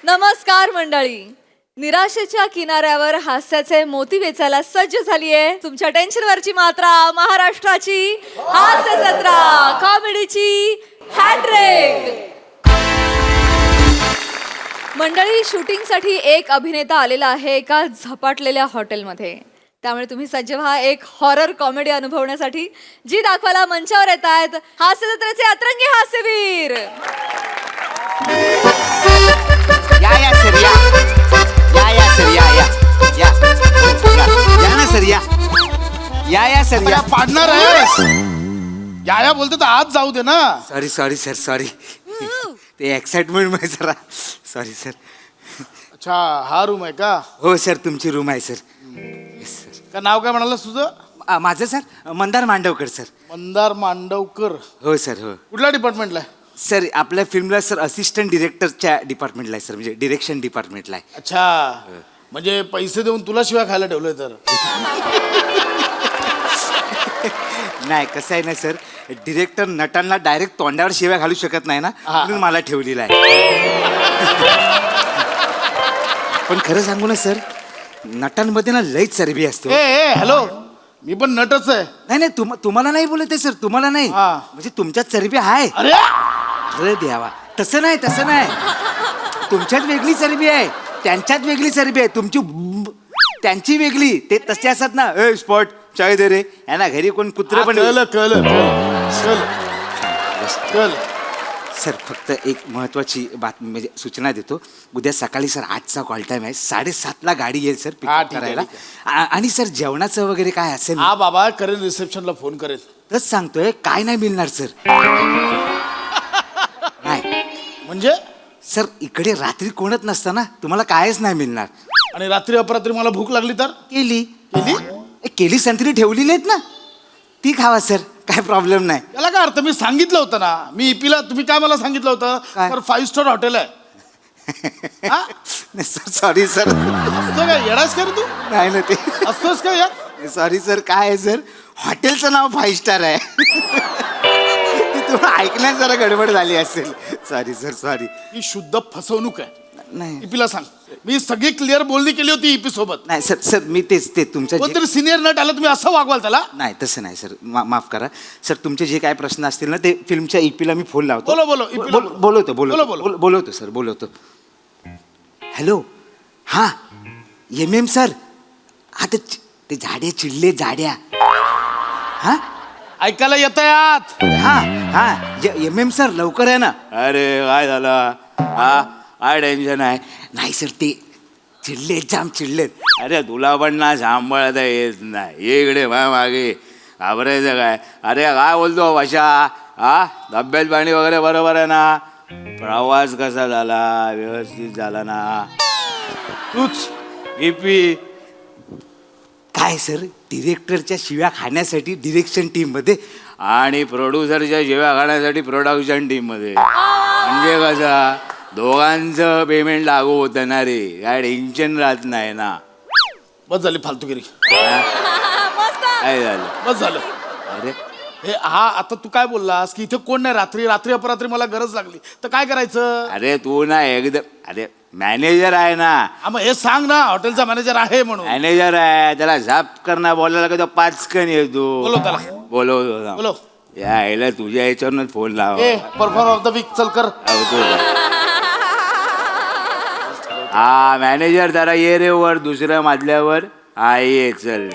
नमस्कार मंडळी. निराशेच्या किनाऱ्यावर हास्याचे मोती वेचायला सज्ज झालीये तुमच्या टेन्शनवरची मात्रा, महाराष्ट्राची हास्य जत्रा, कॉमेडीची हॅट्रिक. मंडळी, शूटिंगसाठी एक अभिनेता आलेला आहे एका झपाटलेल्या हॉटेलमध्ये. त्यामुळे तुम्ही सज्ज व्हा एक हॉरर कॉमेडी अनुभवण्यासाठी, जी दाखवायला मंचावर येत आहेत हास्य जत्रेचे अतरंगी हास्यवीर. या सर या सर या ना सर या सर या पाडणार आहेस या बोलते तर आज जाऊ दे ना. सॉरी सर सॉरी ते एक्साइटमेंट मध्ये जरा सॉरी सर. अच्छा, हा रूम आहे का? हो सर, तुमची रूम आहे सर. Yes sir. का नाव काय म्हणाला तुझं? माझं सर मंदार मांडवकर सर. मंदार मांडवकर. हो सर. हो कुठल्या डिपार्टमेंटला आहे? सर आपल्या फिल्मला सर असिस्टंट डिरेक्टरच्या डिपार्टमेंटला आहे सर, म्हणजे डिरेक्शन डिपार्टमेंटला आहे. अच्छा, म्हणजे पैसे देऊन तुला शिवाय खायला ठेवलंय तर? नाही, कसं आहे ना सर, डिरेक्टर नटांना डायरेक्ट तोंडावर शिव्या घालू शकत नाही ना, म्हणून मला ठेवलेला आहे. पण खरं सांगू ना सर, नटांमध्ये ना लईच चरबी असते. ए हॅलो, मी पण नटच आहे. नाही तुम्हाला नाही बोलत आहे सर, तुम्हाला नाही, म्हणजे तुमच्यात चरबी आहे. अरे देवा, तसं नाही तुमच्यात वेगळी चरबी आहे, त्यांच्यात वेगळी चरबी आहे. त्यांची वेगळी, ते तसे असतात ना. ए स्पॉट चाय दे रे, ना घरी कोण कुत्रे पण. सर फक्त एक महत्वाची बातमी म्हणजे सूचना देतो. उद्या सकाळी सर 8चा कॉल टाइम आहे, 7:30ला गाडी येईल सर पिकअप करायला. आणि सर जेवणाचं वगैरे काय असेल? हा बाबा, करेन, रिसेप्शनला फोन करेन. तच सांगतोय, काय नाही मिळणार सर. नाही म्हणजे सर, इकडे रात्री कोणच नसतं ना, तुम्हाला कायच नाही मिळणार. आणि रात्री अपरात्री मला भूक लागली तर? केली संत्री ठेवलेली आहेत ना, ती खावा सर, काय प्रॉब्लेम नाही. त्याला काय अर्थ? मी सांगितलं होतं ना, मी इपीला. तुम्ही काय मला सांगितलं होतं? तर 5 स्टार हॉटेल आहे. Sorry sir. असतो काय, येडास का रे तू? नाही ना ते असतोस का या? Sorry sir. काय आहे सर, हॉटेलचं नाव 5 स्टार आहे. ती तुम्हाला ऐकण्यात जरा गडबड झाली असेल. Sorry sir, sorry. ही शुद्ध फसवणूक आहे. नाही इपीला सांग, मी सगळी क्लिअर बोलणी केली होती इपी सोबत. नाही सर मी ते तुमचं कोणतरी सिनियर नट आला, तुम्ही असं वागवाल त्याला? नाही तसं नाही सर, माफ करा सर. तुमचे जे काय प्रश्न असतील ना, ते फिल्मच्या इपीला मी फोन लावतो. बोलवतो सर, बोलवतो. हॅलो, हां MM सर. हा ते झाडे चिडले, जाड्या. हां ऐकायला येत आत. हां MM सर, लवकर आहे ना. अरे काय झालं? काय टेन्शन आहे? नाही सर, ते चिडलेत, जाम चिडलेत. अरे तुला पण ना सांभाळता येत नाही, ये इकडे मागे. घाबरायचं काय? अरे काय बोलतो भाषा? तब्येत पाणी वगैरे बरोबर आहे ना? प्रवास कसा झाला? व्यवस्थित झाला ना? तूच इपी काय सर, डिरेक्टरच्या शिव्या खाण्यासाठी डिरेक्शन टीममध्ये आणि प्रोड्युसरच्या शिव्या खाण्यासाठी प्रोडक्शन टीममध्ये. म्हणजे कसा, दोघांचं पेमेंट लागू होतं ना रे, काय टेन्शन राहत नाही ना. बस झाली फालतूगिरी. काय झालं? बस झालं. अरे आता तू काय बोललास की इथे कोण नाही, रात्री अपरात्री मला गरज लागली तर काय करायचं? अरे तू ना एकदम, अरे मॅनेजर आहे ना. मग हे सांग ना, हॉटेलचा मॅनेजर आहे म्हणून. मॅनेजर आहे, त्याला झाप करणं बोलायला का तो 5 कण येतो. बोलव त्याला. बोलव. यायला तुझ्या याच्यावरच फोन लाव. परफॉर्मर ऑफ द वीक चल कर. हा मॅनेजर, जरा ये रे वर, दुसऱ्या मजल्यावर. हा ये, चल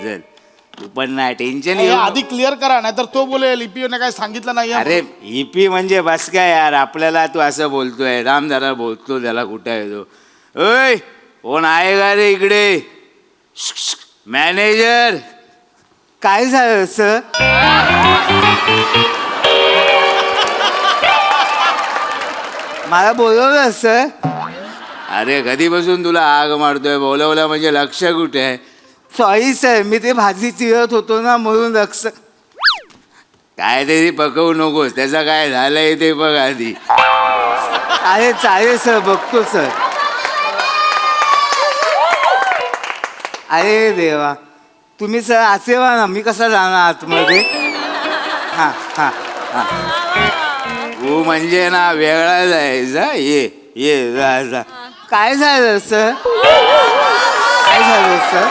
तू पण नाही टेन्शन घेऊ. आधी क्लिअर करा, नाहीतर तो बोलेल इपी ने काय सांगितलं नाही. अरे इपी म्हणजे बस काय यार, आपल्याला तू असं बोलतोय. राम जरा बोलतो त्याला, कुठं आहे तो? ओय, कोण आहे का रे इकडे? मॅनेजर. काय झालं सर? मला बोलवलं सर? अरे कधीपासून तुला आग मारतोय, बोलवलं म्हणजे लक्ष कुठे आहे? सॉरी सर, मी ते भाजी चिरत होतो ना, म्हणून लक्ष. काय तरी पकवू नकोस, त्याचं काय झालंय ते बघ आधी. अरे चालेल सर, बघतो सर. अरे देवा, तुम्ही सर असे व्हा ना, मी कसा जाणार आतमध्ये? हां हां हां तू म्हणजे ना वेगळाच आहेस. ये ये जा जा काय झालं सर? काय झालं सर?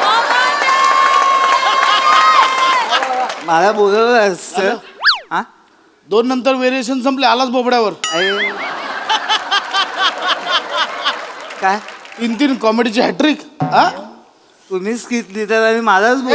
मला बोलवलं सर. हा 2 नंतर व्हेरिएशन संपले, आलाच बोबड्यावर. अरे. काय 3 कॉमेडीची हॅट्रिक. हा तुम्हीच घेतली तर आणि मलाच मी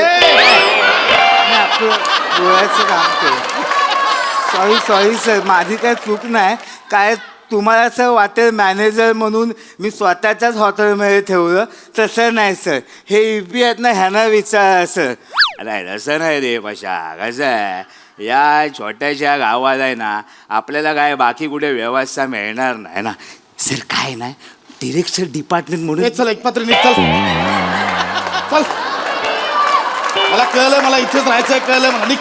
आपलं बोलायचं काम केलं. सॉरी सर, माझी काय चूक नाही. काय तुम्हाला असं वाटेल मॅनेजर म्हणून मी स्वतःच्याच हॉटेलमध्ये ठेवलं, तसं नाही सर. हे EP आहेत ना, ह्यांना विचारा सर. अरे तसं नाही रे पशा, कसं आहे या छोट्याशा गावात आहे ना, आपल्याला काय बाकी कुठे व्यवस्था मिळणार नाही ना सर. काय नाही डिरेक्शन डिपार्टमेंट म्हणून चल एक पात्र निघ, चल चल. मला कळलं, मला इथेच राहायचंय, कळलं मला. निघ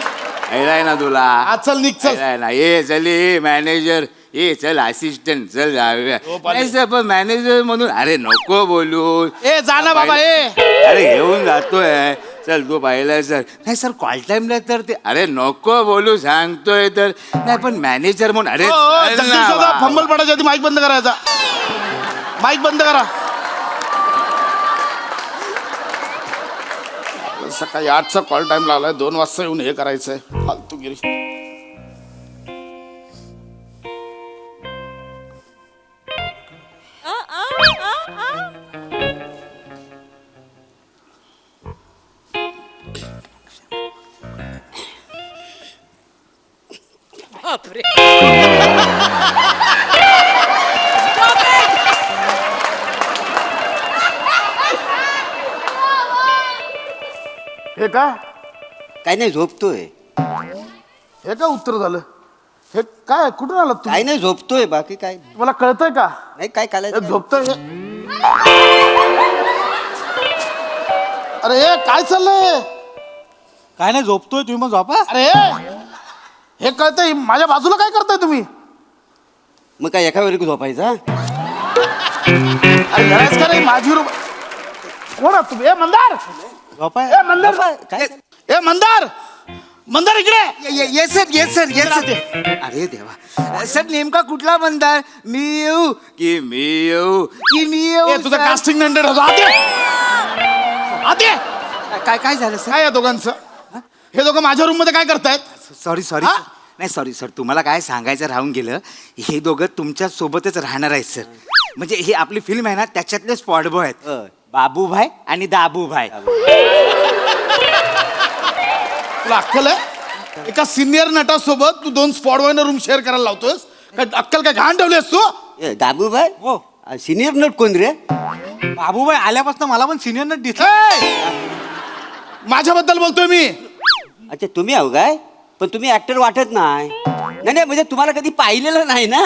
आहे ना तुला. आज चल, निघ चल. आहे ना. ये चल, ये मॅनेजर, ये चल असिस्टंट, चल जाऊया. नाही सर, पण मॅनेजर म्हणून अरे नको बोलू. ए जा ना बाबा, ए. अरे घेऊन जातोय, चल तू पाहिलं सर. नाही सर, कॉल टाइमला तर ते अरे नको बोलू सांगतोय तर. नाही पण मॅनेजर म्हणून अरे चल ना बा. फंबल पडायच्या आधी माईक बंद करायचा. माईक बंद करा. सकाळी 8चा कॉल टाइम लावलाय, 2 वाजता येऊन हे करायचंय. फालतूगिरी. हे काय काय नाही झोपतोय. हे काय उत्तर झालं? हे काय कुठून आलं तू? काय नाही झोपतोय, बाकी काय नाही. मला कळतंय का? नाही काय हे कालायचं झोपतोय हे? अरे हे काय चाललंय? काय नाही झोपतोय, तुम्ही मग झोपा. अरे हे कळतंय, माझ्या बाजूला काय करताय तुम्ही? मग काय एका वेळी झोपायचा? अरे घराच का रे माझी रूम. कोण आहात तुम्ही? ए मंदार, झोपाय. ए मंदार, काय ए मंदार, मंदार इकडे. Yes sir, yes sir, yes sir. अरे देवा सर, नेमका कुठला मंदार? मी येऊ की मी येऊ की मी येऊ? ए तुझं सर? कास्टिंग नंतर होतं. आते आते. काय काय झालं सर? काय या दोघांचं? हे दोघं माझ्या रूम मध्ये काय करतायत? सॉरी हा? नाही सॉरी तुम्हाला काय सांगायचं राहून गेलं. हे दोघं तुमच्या सोबतच राहणार आहेत सर. म्हणजे ही आपली फिल्म आहे ना, त्याच्यातले स्पॉट बॉय आहेत. होय. बाबूभाई आणि दाबूभाई. तुला अक्कल आहे? एका सिनियर नटासोबत तू 2 स्पॉट बॉयना रूम शेअर करायला लावतोस? काय अक्कल काय घाण ठेवलीस तू? ए, दाबूभाई हो. सिनियर नट कोण रे? बाबूबाई आल्यापासून मला पण सिनियर दिसलं. ए! माझ्याबद्दल बोलतोय मी. अच्छा तुम्ही आहो काय? पण तुम्ही ऍक्टर वाटत नाही. नाही म्हणजे तुम्हाला कधी पाहिलेलं नाही ना.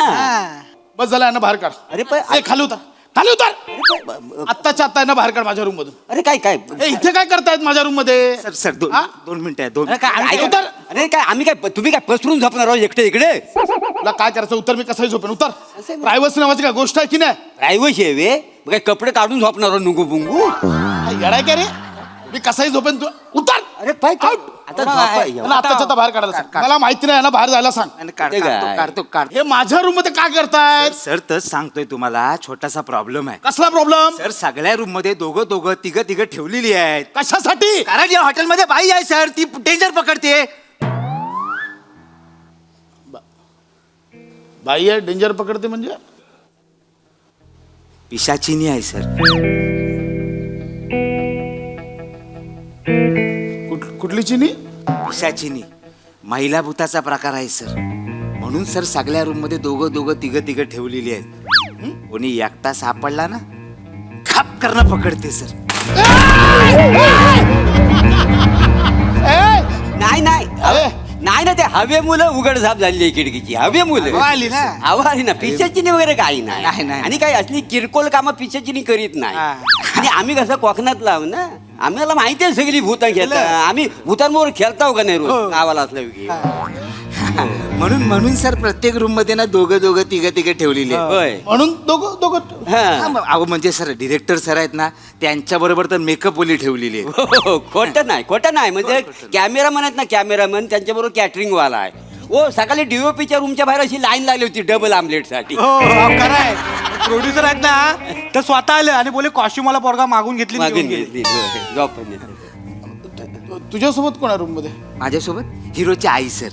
बस झालं ना, बाहेर काढ. अरे पण ए, खाली उतर, खाली उतर. अरे पण- आत्ताच्या आत्ता आहे ना, बाहेर काढ माझ्या रूम मधून. अरे काय काय ए, इथे काय करतायत माझ्या रूम मध्ये? सर हा? 2 मिनिटं आहे, 2 अरे काय आम्ही ऐका- उतर. अरे काय आम्ही काय तुम्ही काय पसरून झोपणार आहोत एकटे इकडे? तुला काय करायचं? उतर, मी कसंही झोपेन. उतर. असं आहे. प्रायव्हसी नावाची काय गोष्ट आहे की नाही? प्रायव्हसी आहे वे? मग काय कपडे काढून झोपणार आहोत नुंगू पुंगू? काय येडाय का रे? मी कसंही झोपेन. तू उतर. अरे पाय काय आउट. आता झोपा मला आत्ताच्या आत्ता बाहेर काढायला सांग. मला माहिती नाही ना, बाहेर जायला सांग. आणि ते काय? काढतो. हे माझ्या रूम मध्ये काय करतायत? सर तर सांगतोय तुम्हाला, छोटासा प्रॉब्लेम आहे. कसला प्रॉब्लेम? सर सगळ्या रूम मध्ये दोघं तिघं ठेवलेली आहेत. कशासाठी? कारण या हॉटेलमध्ये बाई आहे सर, ती डेंजर पकडते. बाई आहे डेंजर पकडते म्हणजे? पिशाचिनी आहे सर. कुठली चिनी? पिशाचिनी महिला भूताचा प्रकार आहे सर. म्हणून सर सगळ्या रूम मध्ये दोघं तिघं ठेवलेली आहेत. कोणी एकटा सापडला ना, खाप करणं पकडते सर. नाही नाही अरे! नाही ना ते हवे मुलं उघड झाप झालेली आहे खिडकीची. हवे मुलं हवा आली ना. हवा आली ना. पिशाचिनी वगैरे काही नाही. नाही. आणि काही असली किरकोळ कामं पिशाचिनी करीत नाही. हा. आणि आम्ही कसं कोकणात लाव ना, आम्हाला माहिती आहे सगळी भूतं खेळता. आम्ही भूतांबरोबर खेळताव का नाही रोज गावाला असलं की. म्हणून सर प्रत्येक रूम मध्ये ना दोघं तिघं ठेवलेली आहेत. होय म्हणून दोघं हा. अहो म्हणजे सर डिरेक्टर सर आहेत ना, त्यांच्या बरोबर तर मेकअप वाली ठेवलेली आहे. हो, खोटं नाही म्हणजे कॅमेरामन आहेत ना, कॅमेरामन त्यांच्याबरोबर कॅटरिंग वाला आहे. ओ सकाळी DOPच्या रूमच्या बाहेर अशी लाईन लागली होती डबल आमलेट साठी. हो खरं आहे. प्रोड्युसर आहेत ना तर स्वतः आले आणि बोले कॉस्ट्युम मला पोरगा मागून घेतली आणि मागून घेऊन गेले. घेतली जॉब पण नाही. तुझ्यासोबत कोण आहे रूम मध्ये? माझ्यासोबत हिरोची आई सर,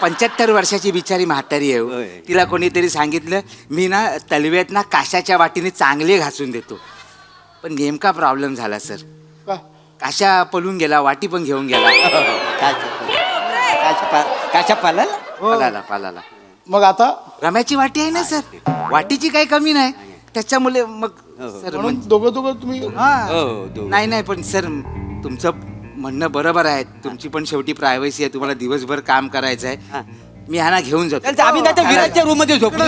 75 वर्षाची बिचारी म्हातारी आहे हो. होय. तिला कोणीतरी सांगितलं मी ना तलव्यात ना काशाच्या वाटीने चांगले घासून देतो, पण नेमका प्रॉब्लेम झाला सर. का? काशा पळून गेला, वाटी पण घेऊन गेला. काशा पालाला पालाला. मग आता रम्याची वाटी आहे ना सर, वाटीची काही कमी नाही. त्याच्यामुळे मग सर म्हणून दोघं तुम्ही हा. हो नाही नाही पण सर तुमचं म्हणणं बरोबर आहे. तुमची पण शेवटी प्रायव्हसी आहे, तुम्हाला दिवसभर काम करायचं आहे. मी ह्याना घेऊन जातो. आम्ही नाही विराजच्या रूम मध्ये झोपलो.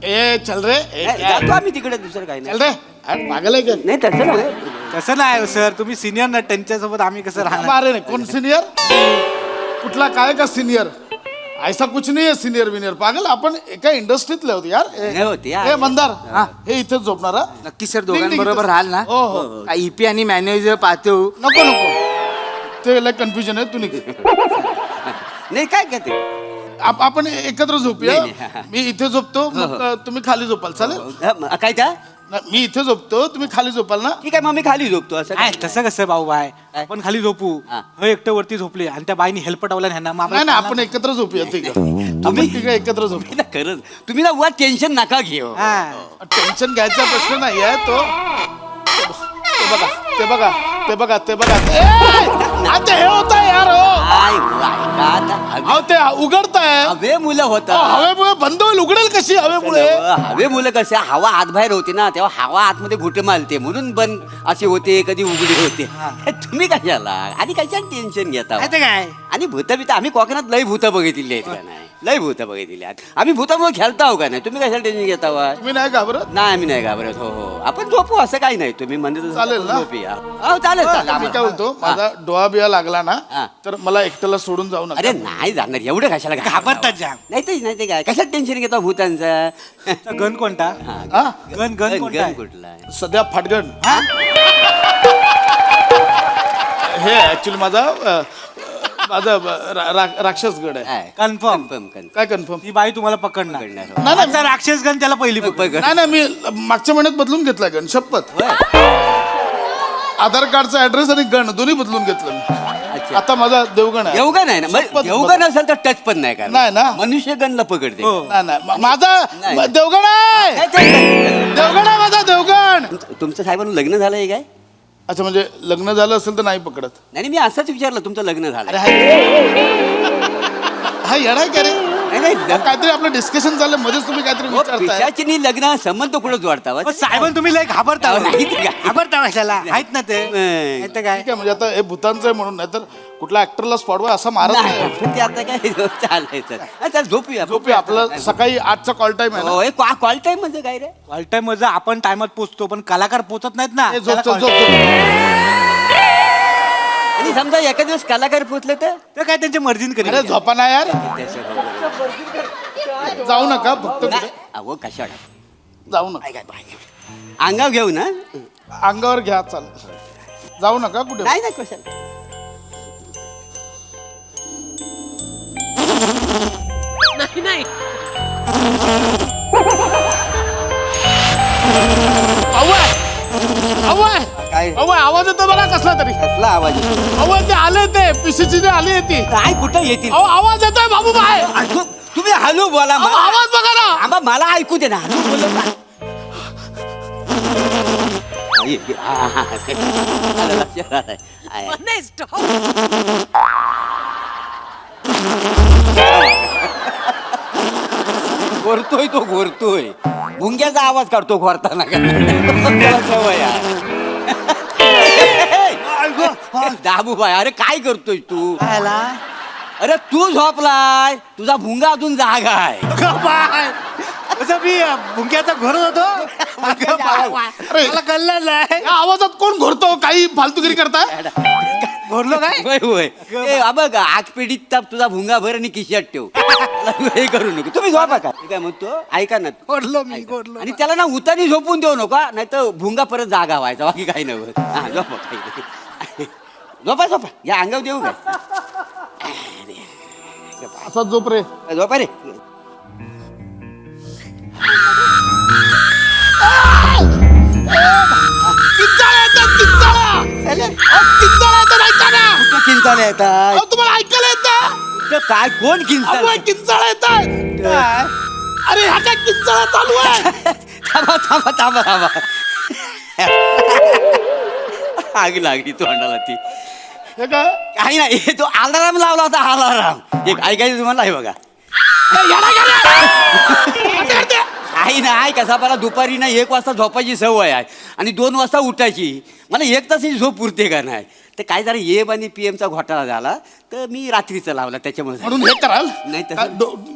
ए चल रे, जातो आम्ही तिकडे, दुसरं काही चल नाही. रे. अरे पागल आहे का? नाही तसं नाही. तसं नाही सर, तुम्ही सिनियर ना, त्यांच्यासोबत आम्ही कसं राहणार? अरे नाही, कोण सिनियर? कुठला काय का सिनियर? ऐसा कुछ नाही आहे सिनियर विनियर. पागल, आपण एका इंडस्ट्रीतले होते यार. नाही होते यार. हे मंदार, हे इथेच झोपणार हा? नक्की सर, ठीक, ठीक, दोघांबरोबर ठीक. राहाल ना? हो हो. ईपी आणि मॅनेजर पाहतो. नको ते लय कन्फ्युजन आहे. तू निघ. नाही काय का ते आपण एकत्र झोपूया. नाही, नाही. मी इथे झोपतो, मग तुम्ही खाली झोपाल, चालेल? काय त्या नाही, मी इथे झोपतो, तुम्ही खाली झोपाल ना? ठीक आहे मग मी खाली झोपतो. असं काय काय? तसं कसं भाऊ बाय, काय? आपण खाली झोपू. हा. हे एकटं वरती झोपले आणि त्या बाईनी हेल्प पटवल्या ह्यांना. मग नाही नाही, आपण आम्हाला- एकत्र झोपूया. ठीक आहे, तुम्ही ठीक आहे, एकत्र झोपू. ना खरंच तुम्ही ना वर टेन्शन नका घेऊ. हा. टेन्शन घ्यायचा प्रश्न नाही आहे तो. ते बघा ते बघा ते बघा ते बघा. आता हे होत आहे यार. हो काय ऐका आता. अहो, ते उघडताय. हवे मुलं होत हवेमुळे बंद होईल. उघडेल कशी हवेमुळे? हवे मुलं कसे हवा आत बाहेर होते ना, तेव्हा हवा आतमध्ये घुटे मारते म्हणून बंद असे होते, कधी उघडे होते. तुम्ही कशाला आणि कशाला टेन्शन घेता? माहिती काय आणि भूत बित आम्ही कोकणात लय भूत बघितली आहेत का नाही? लय भूत बघितली आहेत. आम्ही भूतामुळे खेळता हो का नाही? तुम्ही कशाला टेन्शन घेता वा? तुम्ही नाही घाबरत? नाही आम्ही नाही घाबरत. हो हो आपण झोपू, असं काही नाही. तुम्ही म्हणजे चालेल ना? झोपूया. हो चालेल चालेल. मी काय बोलतो, माझा डोळा बिया लागला ना हा. तर मला एकट्याला सोडून जाऊ नका. अरे नाही जाणार एवढं कशाला घाबरतात जाम. नाही ते काय कशाला टेन्शन घेता भूतांचा? गण कोणता? हा? गण गण कोणता आहे? कुठला आहे? सध्या फाटगण. हे ऍक्च्युली माझा राक्षसगड आहे. कन्फर्म. काय कन्फर्म? ती बाई तुम्हाला पकडणार. पकडणार. नाही, नाही. आमचा राक्षस गण त्याला पहिली पकड. नाही नाही, मी मागच्या महिन्यात बदलून घेतला गण, शपथ. आधार कार्डचा ऍड्रेस आणि गण दोन्ही बदलून घेतलं मी. अच्छा. आता माझा देवगण आहे. देवगण आहे ना? शपथ देवगण असेल तर टच पण नाही का? नाही ना. मनुष्य गणला पकडते. हो. नाही नाही, माझा नाही. देवगण आहे. देवगण आहे माझा, देवगण. तुमचं साहेबांना लग्न झालंय काय? अच्छा, म्हणजे लग्न झालं असेल तर नाही पकडत? नाही मी असंच विचारलं, तुमचं लग्न अरे झालंय. हा येणार आहे का रे? नाही काहीतरी आपलं डिस्कशन चाललं, मध्येच तुम्ही काहीतरी विचारताय. पिशाची लग्न संबंध कुठं जोडता? साहेबां तुम्ही लय घाबरता. अहो, नाही ते काय. घाबरता कशाला? आहेत ना ते. नाही. माहिती काय? ठीक आहे, म्हणजे आता हे भूतांचं आहे म्हणून, नाही तर कुठल्या ऍक्टरला स्पॉटवर असं मारत नाही. नाही, ते आता काय चालायचं. चल झोपूया. झोपूया. आपलं सकाळी 8चा कॉल टाइम आहे ना. कॉल टाइम म्हणजे काय रे? ऑल टाइम म्हणजे आपण टायमात पोहोचतो, पण कलाकार पोहोचत नाहीत ना. ए, झोप त्याला झोप call- झोप. आणि समजा एका दिवस कलाकार पोचले तर ते काय त्यांच्या मर्जीन अरे करेल. झोपा ना यार. जाऊ नका फक्त कुठे. अहो कशाला जाऊ नका. काय अंगाव घेऊ ना? अंगावर घ्या, चालेल. जाऊ नका कुठे. नाही नाही कशाला. नाही नाही काय आवाज येतो बघा कसला तरी. कसला आवाज येतो? अहो ते आले, ते पिशीची जे आली ती. काय कुठं येतील? अहो आवाज येतोय बाबू बाय. तुम्ही हलू बोला. अहो, आवाज बघा ना. आंबा मला ऐकू दे ना. हलू बोलत ना. आलं लक्षात आलंय. आहे. नाही stop. घोरतोय तो घोरतोय. भुंग्याचा आवाज काढतो घोरताना. त्याला सवय आहे. दाबूबाई अरे काय करतोय तू? अरे तू झोपलाय, तुझा भुंगा अजून जागा आहे. असं मी भुंक्याचा घोरत होतो. अरे मला कळलं नाही. या आवाजात कोण घोरतो? काही फालतुगिरी करताय? घोरलो काय? होय होय. ए, बघ आग पेढीत ताप तुझा भुंगा भर आणि खिशात ठेव. हे करू नको. तुम्ही झोपा का? मी काय म्हणतो ऐका ना. घोरलो मी, घोरलो. आणि त्याला ना उतानी झोपून देऊ नका, नाही तर भुंगा परत जागा व्हायचा. बाकी काही नव्हतं. हा झोपा काही नाही. झोपा झोपा. या अंगावर देऊ काय? असा झोप रे. झोपा रे. किंचाळ्या येतात अहो, तुम्हाला ऐकायला येत नाही? तर काय कोण किंचाळ अहो, किंचाळ्या येत आहेत. अरे ह्या काय किंचाळा चालू आहे? थांबा थांबा थांबा थांबा आग लागली तोंडाला ती हे काय? काही नाही हे तो अलाराम लावला होता अलाराम एक ऐकायचं तुम्हाला आहे बघा काही नाही कसा मला दुपारी ना 1 वाजता झोपायची सवय आहे आणि 2 वाजता उठायची मला 1 तासाची झोप पुरते का नाही तर काय जरा एम आणि PM चा घोटाळा झाला तर मी रात्रीचा लावला त्याच्यामुळे झालं. म्हणून हे कराल नाही तसं- हा,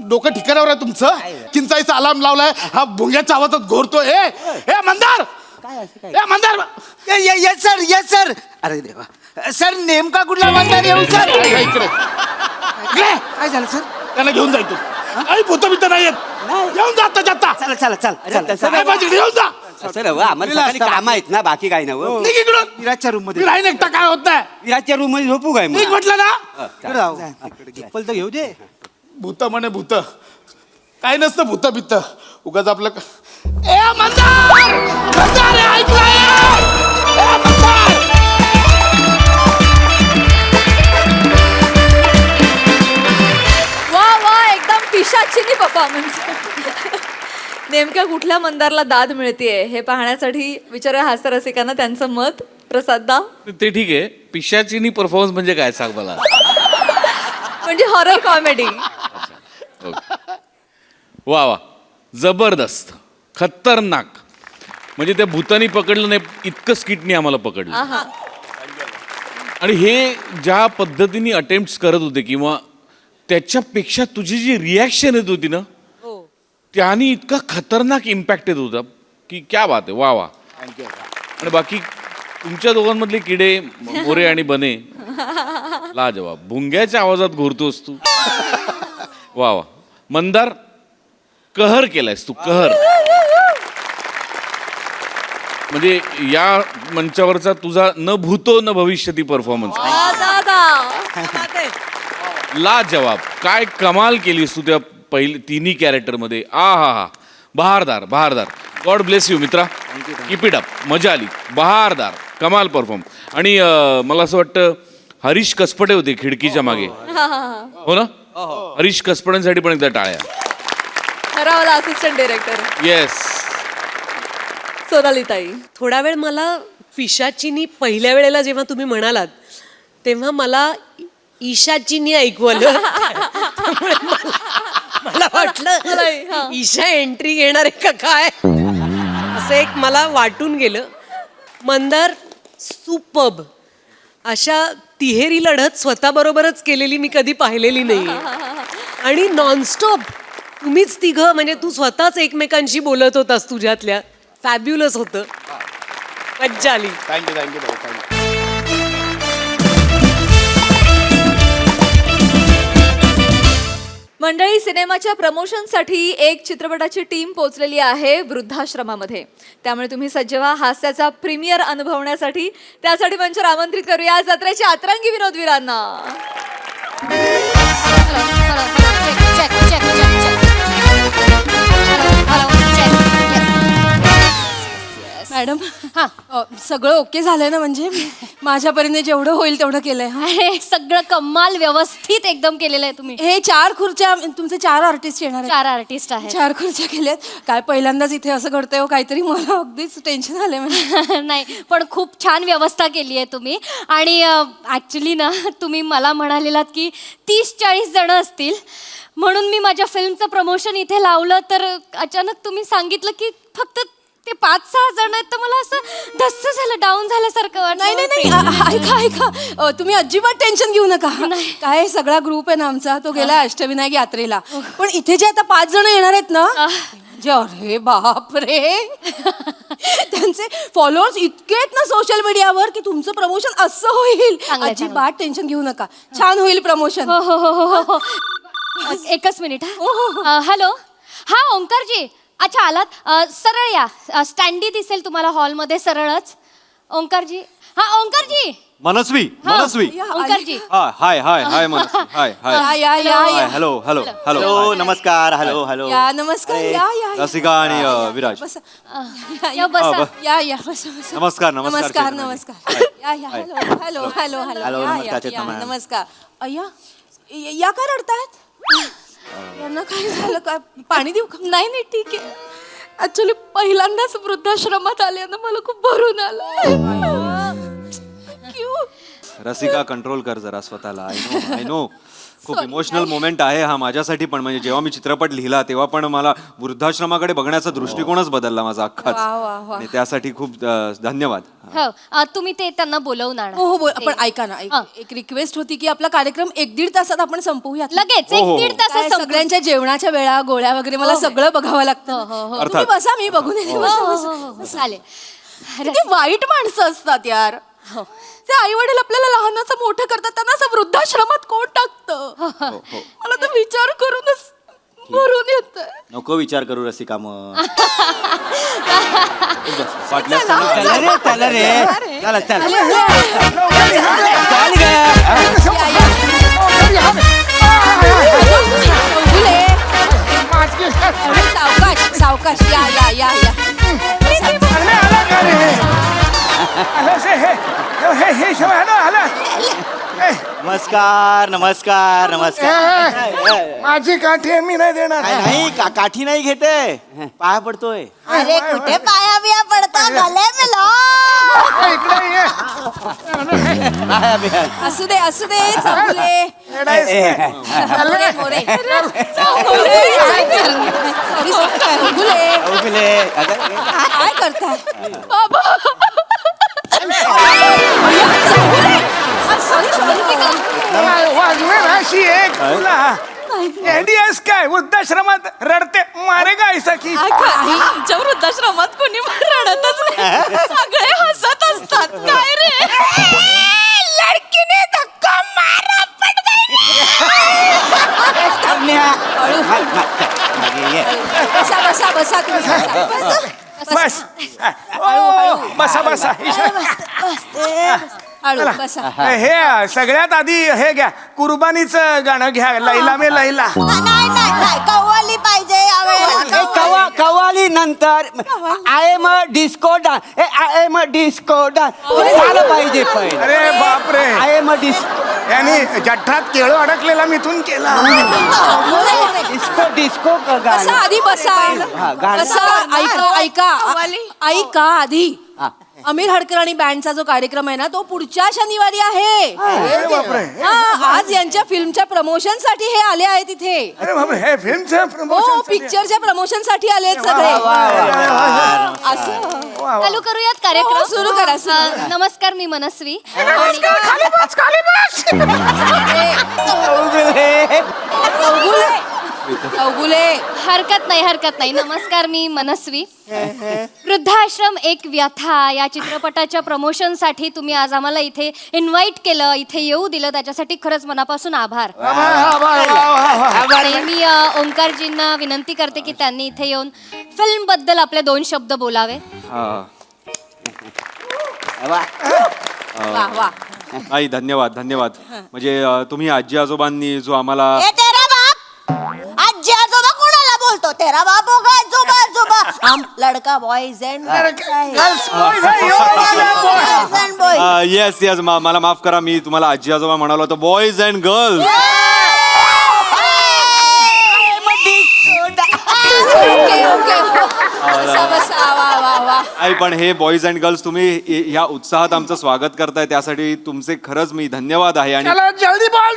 डोकं ठिकाणावर आहे तुमचं चिंचाईचा अलार्म लावलाय हा भुंग्याच्या आवाजात घोरतो ए मंदार काय असं काय ए मंदार येस सर अरे देवा सर नेमका कुठला मंदार येऊ सर इकडे इकडे. काय झालं सर त्यांना घेऊन जाय तू आई भूत बित नाही येत घेऊन जा आता जाता चला चला चला अरे चला तसं काय पाहिजे घेऊन जा असं रवा आम्हाला सकाळी कामं आहेत ना बाकी काय नव निघ इकडून विराजच्या रूम मी मध्ये राहीन एकटा काय होत नाही विराजच्या रूम मध्ये झोपू काय निघ मग म्हटलं ना चप्पल तर घेऊ दे भूत म्हणे भूत काय नसतं भूत बित्त उगाच आपलं ए मंदार मंदार हे ऐकलंय ए मंदार वा वा एकदम पिशाचिनी परफॉर्मन्स नेमक्या कुठल्या मंदारला दाद मिळतेय हे पाहण्यासाठी विचारूया हास्यरसिकांना त्यांचं मत. प्रसाद दा ते ठीक आहे पिशाचिनी परफॉर्मन्स म्हणजे काय सांग मला म्हणजे हॉरर कॉमेडी. वा वा जबरदस्त खतरनाक म्हणजे त्या भूतानी पकडलं नाही इतकं स्किटनी आम्हाला पकडलं आणि हे ज्या पद्धतीने अटेम्प्ट करत होते किंवा त्याच्यापेक्षा तुझी जी रिॲक्शन येत होती ना त्याने इतका खतरनाक इम्पॅक्ट येत होता की क्या बात आहे वा वा. आणि बाकी तुमच्या दोघांमधले किडे मोरे आणि बने लाजवाब भुंग्याच्या आवाजात घोरतोस तू वा वा. मंदार कहर केलायस तू कहर म्हणजे या मंचावरचा तुझा न भूतो न भविष्यती परफॉर्मन्स लाजवाब काय कमाल केलीस तू त्या पहिले तिन्ही कॅरेक्टरमध्ये आ हा हा बहारदार बहारदार गॉड ब्लेस यू मित्रा कीप इट अप मजा आली बहारदार कमाल परफॉर्म. आणि मला असं वाटतं हरीश कसपटे होते खिडकीच्या मागे हो ना हरीश कसपटेंसाठी पण एकदा टाळ्या. ठरावला असिस्टंट डिरेक्टर येस सोनालीताई. थोडा वेळ मला पिशाचिनी पहिल्या वेळेला जेव्हा तुम्ही म्हणालात तेव्हा मला ईशाचिनी ऐकू आलं त्यामुळे मला मलाही, हा. वाटलं ईशा एंट्री घेणार आहे का काय असं एक मला वाटून गेलं. मंदार सुपर्ब अशा तिहेरी लढत स्वतःबरोबरच केलेली मी कधी पाहिलेली नाही आणि नॉनस्टॉप तुम्हीच तिघं म्हणजे तू स्वतःच एकमेकांशी बोलत होतास तुझ्यातल्या फॅब्युलस होतं मज्जा आली. थँक्यू थँक्यू थँक्यू मंडळी सिनेमाच्या प्रमोशनसाठी एक चित्रपटाची टीम पोहोचलेली आहे वृद्धाश्रमामध्ये. त्यामुळे तुम्ही सज्ज व्हा हास्याचा प्रीमियर अनुभवण्यासाठी. त्यासाठी मंचावर आमंत्रित करूया जत्रेचे अतरंगी विनोदवीरांना. मॅडम सगळं ओके झालंय ना म्हणजे माझ्या परीने जेवढं होईल तेवढं केलंय. अरे सगळं कमाल व्यवस्थित एकदम केलेलं आहे तुम्ही. हे 4 खुर्च्या तुमचे 4 आर्टिस्ट येणार आहेत. 4 आर्टिस्ट आहेत. 4 खुर्च्या केल्यात. काय पहिल्यांदाच इथे असं घडतंय हो काहीतरी मला अगदीच टेन्शन आलंय म्हणजे. नाही पण खूप छान व्यवस्था केली आहे तुम्ही. आणि ॲक्च्युली ना तुम्ही मला म्हणालेलात की 30-40 जण असतील म्हणून मी माझ्या फिल्मचं प्रमोशन इथे लावलं तर अचानक तुम्ही सांगितलं की फक्त ते 5-6 जण आहेत तर मला असं धस्स झालं डाऊन झाल्यासारखं वाटलं. नाही नाही नाही ऐका ऐका तुम्ही अजिबात टेन्शन घेऊ नका. काय सगळा ग्रुप आहे ना आमचा तो गेला अष्टविनायक यात्रेला. पण इथे जे आता 5 जण येणार आहेत ना अरे बाप रे त्यांचे फॉलोअर्स इतके आहेत ना सोशल मीडियावर की तुमचं प्रमोशन असं होईल. अजिबात टेन्शन घेऊ नका छान होईल प्रमोशन. हो हो हो हो हो एकच मिनिट. हॅलो हा ओंकारजी अच्छा आलात सरळ या स्टँडी दिसेल तुम्हाला हॉलमध्ये सरळच. ओंकारजी हा ओंकारजी मनस्वी हा, मनस्वी ओंकारजी हाय हाय हाय मनस्वी हाय हाय या या या या हॅलो हॅलो हॅलो नमस्कार हॅलो हॅलो या नमस्कार या या रसिका आणि विराज बस या बसा. या या बस बस नमस्कार नमस्कार नमस्कार नमस्कार hello hello hello hello hello, या, नमस्कार, या, चेतना या, मॅम. नमस्कार अय्या या का रडतायत यांना काय झालं काय पाणी देऊ का नाही नाही ठीक आहे ऍक्च्युली पहिल्यांदाच वृद्धाश्रमात आले ना मला खूप भरून आलं रसिका कंट्रोल कर जरा स्वतःला. आय नो खूप इमोशनल मोमेंट आहे हा माझ्यासाठी पण. म्हणजे जेव्हा मी चित्रपट लिहिला तेव्हा पण मला वृद्धाश्रमाकडे बघण्याचा दृष्टिकोनच बदलला माझा अख्खाच. आणि त्यासाठी खूप धन्यवाद. हो तुम्ही ते त्यांना बोलवून आणा हो हो बोल पण ऐका ना एक रिक्वेस्ट होती की आपला कार्यक्रम 1-1.5 तासात आपण संपवूयात लगेच हो, हो. 1-1.5 काय तासात संपू. सगळ्यांच्या जेवणाच्या वेळा गोळ्या वगैरे मला सगळं बघावं लागतं तुम्ही अर्थात. बसा मी बघून येते. हो, बसा, हो, बसा. हो, हो, चालेल किती वाईट माणसं असतात यार ते आई वडील आपल्याला लहानाचं मोठं करतात त्यांना असं वृद्धाश्रमात कोण टाकतं मला तर विचार करूनच भरून येत नको विचार करू रसिका मग. वाटल्यास चला रे चला रे चला चला चल ग. सावकाश सावकाश या या या या नमस्कार नमस्कार नमस्कार. माझी काठी आहे, मी नाही देणार. नाही काठी नाही घेते पाया पडतोय. अरे कुठे पाया बिया पडता गले इकडे ये. पाया बिया. असू दे चौगुले मोरे सॉरी चौगुले चौगुले. अगं, काय करताय वाजवेल अशी एक तुला एडीएस काय वृद्धाश्रमात रडते मारे का ऐसा की आमच्या वृद्धाश्रमात कोणी रडतच नाही सगळे हसत असतात काय रे लडकीने धक्का मारा पट बसा बसा बसा तुम्ही बस ओ, बसा बसा हळू बसा हे सगळ्यात आधी हे घ्या कुर्बानीचं गाणं घ्या लैला मे लैला. कव्वाली पाहिजे कवाली नंतर I am a disco dance I am a disco dance झालं पाहिजे पहिले. अरे बापरे आय एम अ डिस्को यांनी जठ्ठात केळं अडकलेला मिथून केला. डिस्को डिस्को बसा आधी बसा गाणं. बसा ऐका ऐका आधी अमीर हडकर आणि बँडचा जो कार्यक्रम आहे ना तो पुढच्या शनिवारी आहे अरे बापरे आज यांच्या फिल्मच्या प्रमोशन साठी हे आले आहेत इथे अरे बापरे हे फिल्मचं हो प्रमोशन पिक्चरच्या प्रमोशन साठी आले आहेत सगळे असं चालू करूयात कार्यक्रम हो, सुरू करा, सुरू हा, नमस्कार मी मनस्वी चौगुले हरकत नाही नमस्कार मी मनस्वी वृद्धाश्रम एक व्यथा या चित्रपटाच्या प्रमोशन साठी तुम्ही आज आम्हाला इथे इन्व्हाइट केलं इथे येऊ दिलं त्याच्यासाठी खरंच मनापासून आभार आणि मी ओंकारजींना विनंती करते की त्यांनी इथे येऊन फिल्म बद्दल आपले 2 शब्द बोलावे. वा वा आई धन्यवाद धन्यवाद. म्हणजे तुम्ही आजी आजोबांनी जो आम्हाला आजी आजोबा कोणाला बोलतो तेरा बाप होगा आजोबा आजोबा हम लड़का बॉयज एंड येस येस मला माफ करा मी तुम्हाला आजी आजोबा म्हणालो होतो बॉईज अँड गर्ल्स. आई पण हे बॉईज अँड गर्ल्स तुम्ही ह्या उत्साहात आमचं स्वागत करताय त्यासाठी तुमचे खरंच मी धन्यवाद आहे. आणि जल्दी बोल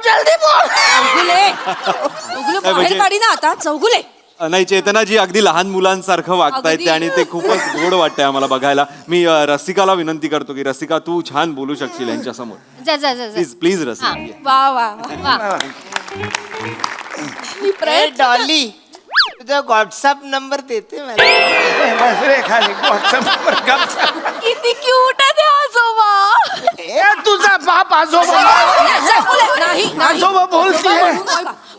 बाहेर काढी ना आता चौगुले नाही चेतनाजी अगदी लहान मुलांसारखं वागतायत ते आणि ते खूपच गोड वाटतंय आम्हाला बघायला. मी रसिकाला विनंती करतो की रसिका तू छान बोलू शकशील यांच्या समोर. जा जा जा जा. Please please Rasika. वा वा वा. डॉली तुझा व्हॉट्सअप नंबर देते मला. बस रे खाली व्हॉट्सअपवर गपचा. किती क्यूट आहे ते आजोबा ए तुझा बाप आजोबा नाही आजोबा बोलतीये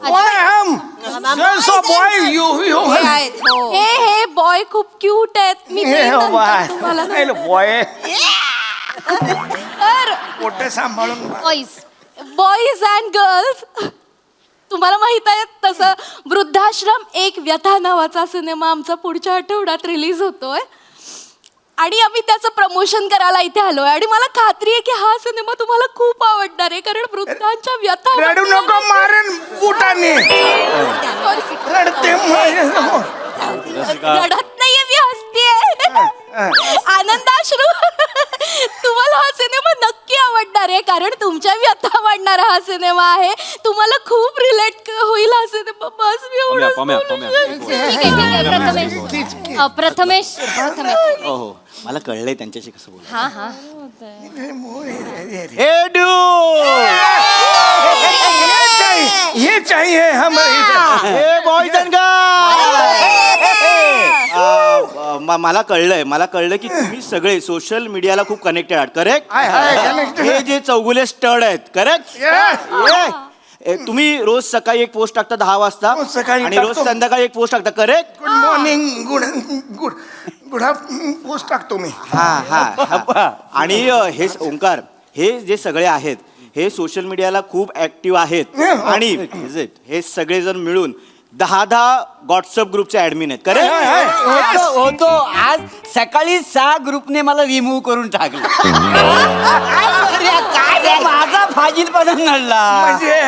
कोण आहे हम गर्ल्स ऑफ बॉय यू हे बॉय खूप क्यूट आहेत मी हे नंतर बाय तुम्हाला बॉय तर मोठे सांभाळून बॉईज अँड गर्ल्स तुम्हाला माहित आहे तसं वृद्धाश्रम एक व्यथा नावाचा सिनेमा आमचा पुढच्या आठवड्यात रिलीज होतोय आणि आम्ही त्याचं प्रमोशन करायला इथे आलोय आणि मला खात्री आहे की हा सिनेमा तुम्हाला खूप आवडणार आहे कारण वृद्धांच्या व्यथा रडू नको मारेन बुटाने रडते माझ्यासमोर. रडत नाहीये मी हसतेय आनंदाश्रू तुम्हाला हा सिनेमा नक्की आवडणार आहे कारण तुमच्या व्यथा वाढणारा हा सिनेमा आहे तुम्हाला खूप रिलेट होईल हा सिनेमा बस मी एवढंच पम्या, बोलू पम्या, शकते. ठीक आहे प्रथमेश हो हो मला कळलंय त्यांच्याशी कसं बोल हा हा ये चाहिए हमें. बॉयज अँड मला कळलं की तुम्ही सगळे सोशल मीडियाला खूप कनेक्टेड आहात करेक्ट हाय, हाय, connected. हे जे चौगुले स्टड आहेत करेक्ट तुम्ही रोज सकाळी एक पोस्ट टाकता 10 वाजता रोज सकाळी आणि रोज टाकतो. संध्याकाळी एक पोस्ट टाकता correct good morning good afternoon post टाकतो मी. हा आणि हे ओंकार हे जे सगळे आहेत हे सोशल मीडियाला खूप ऍक्टिव्ह आहेत आणि हे सगळेजण मिळून 10 व्हॉट्सअप ग्रुपचे ऍडमिन आहेत करेक्ट होतो आज सकाळी 6 ग्रुपने मला रिमूव्ह करून टाकलं काय माझा फाजीलपणा नडला म्हणजे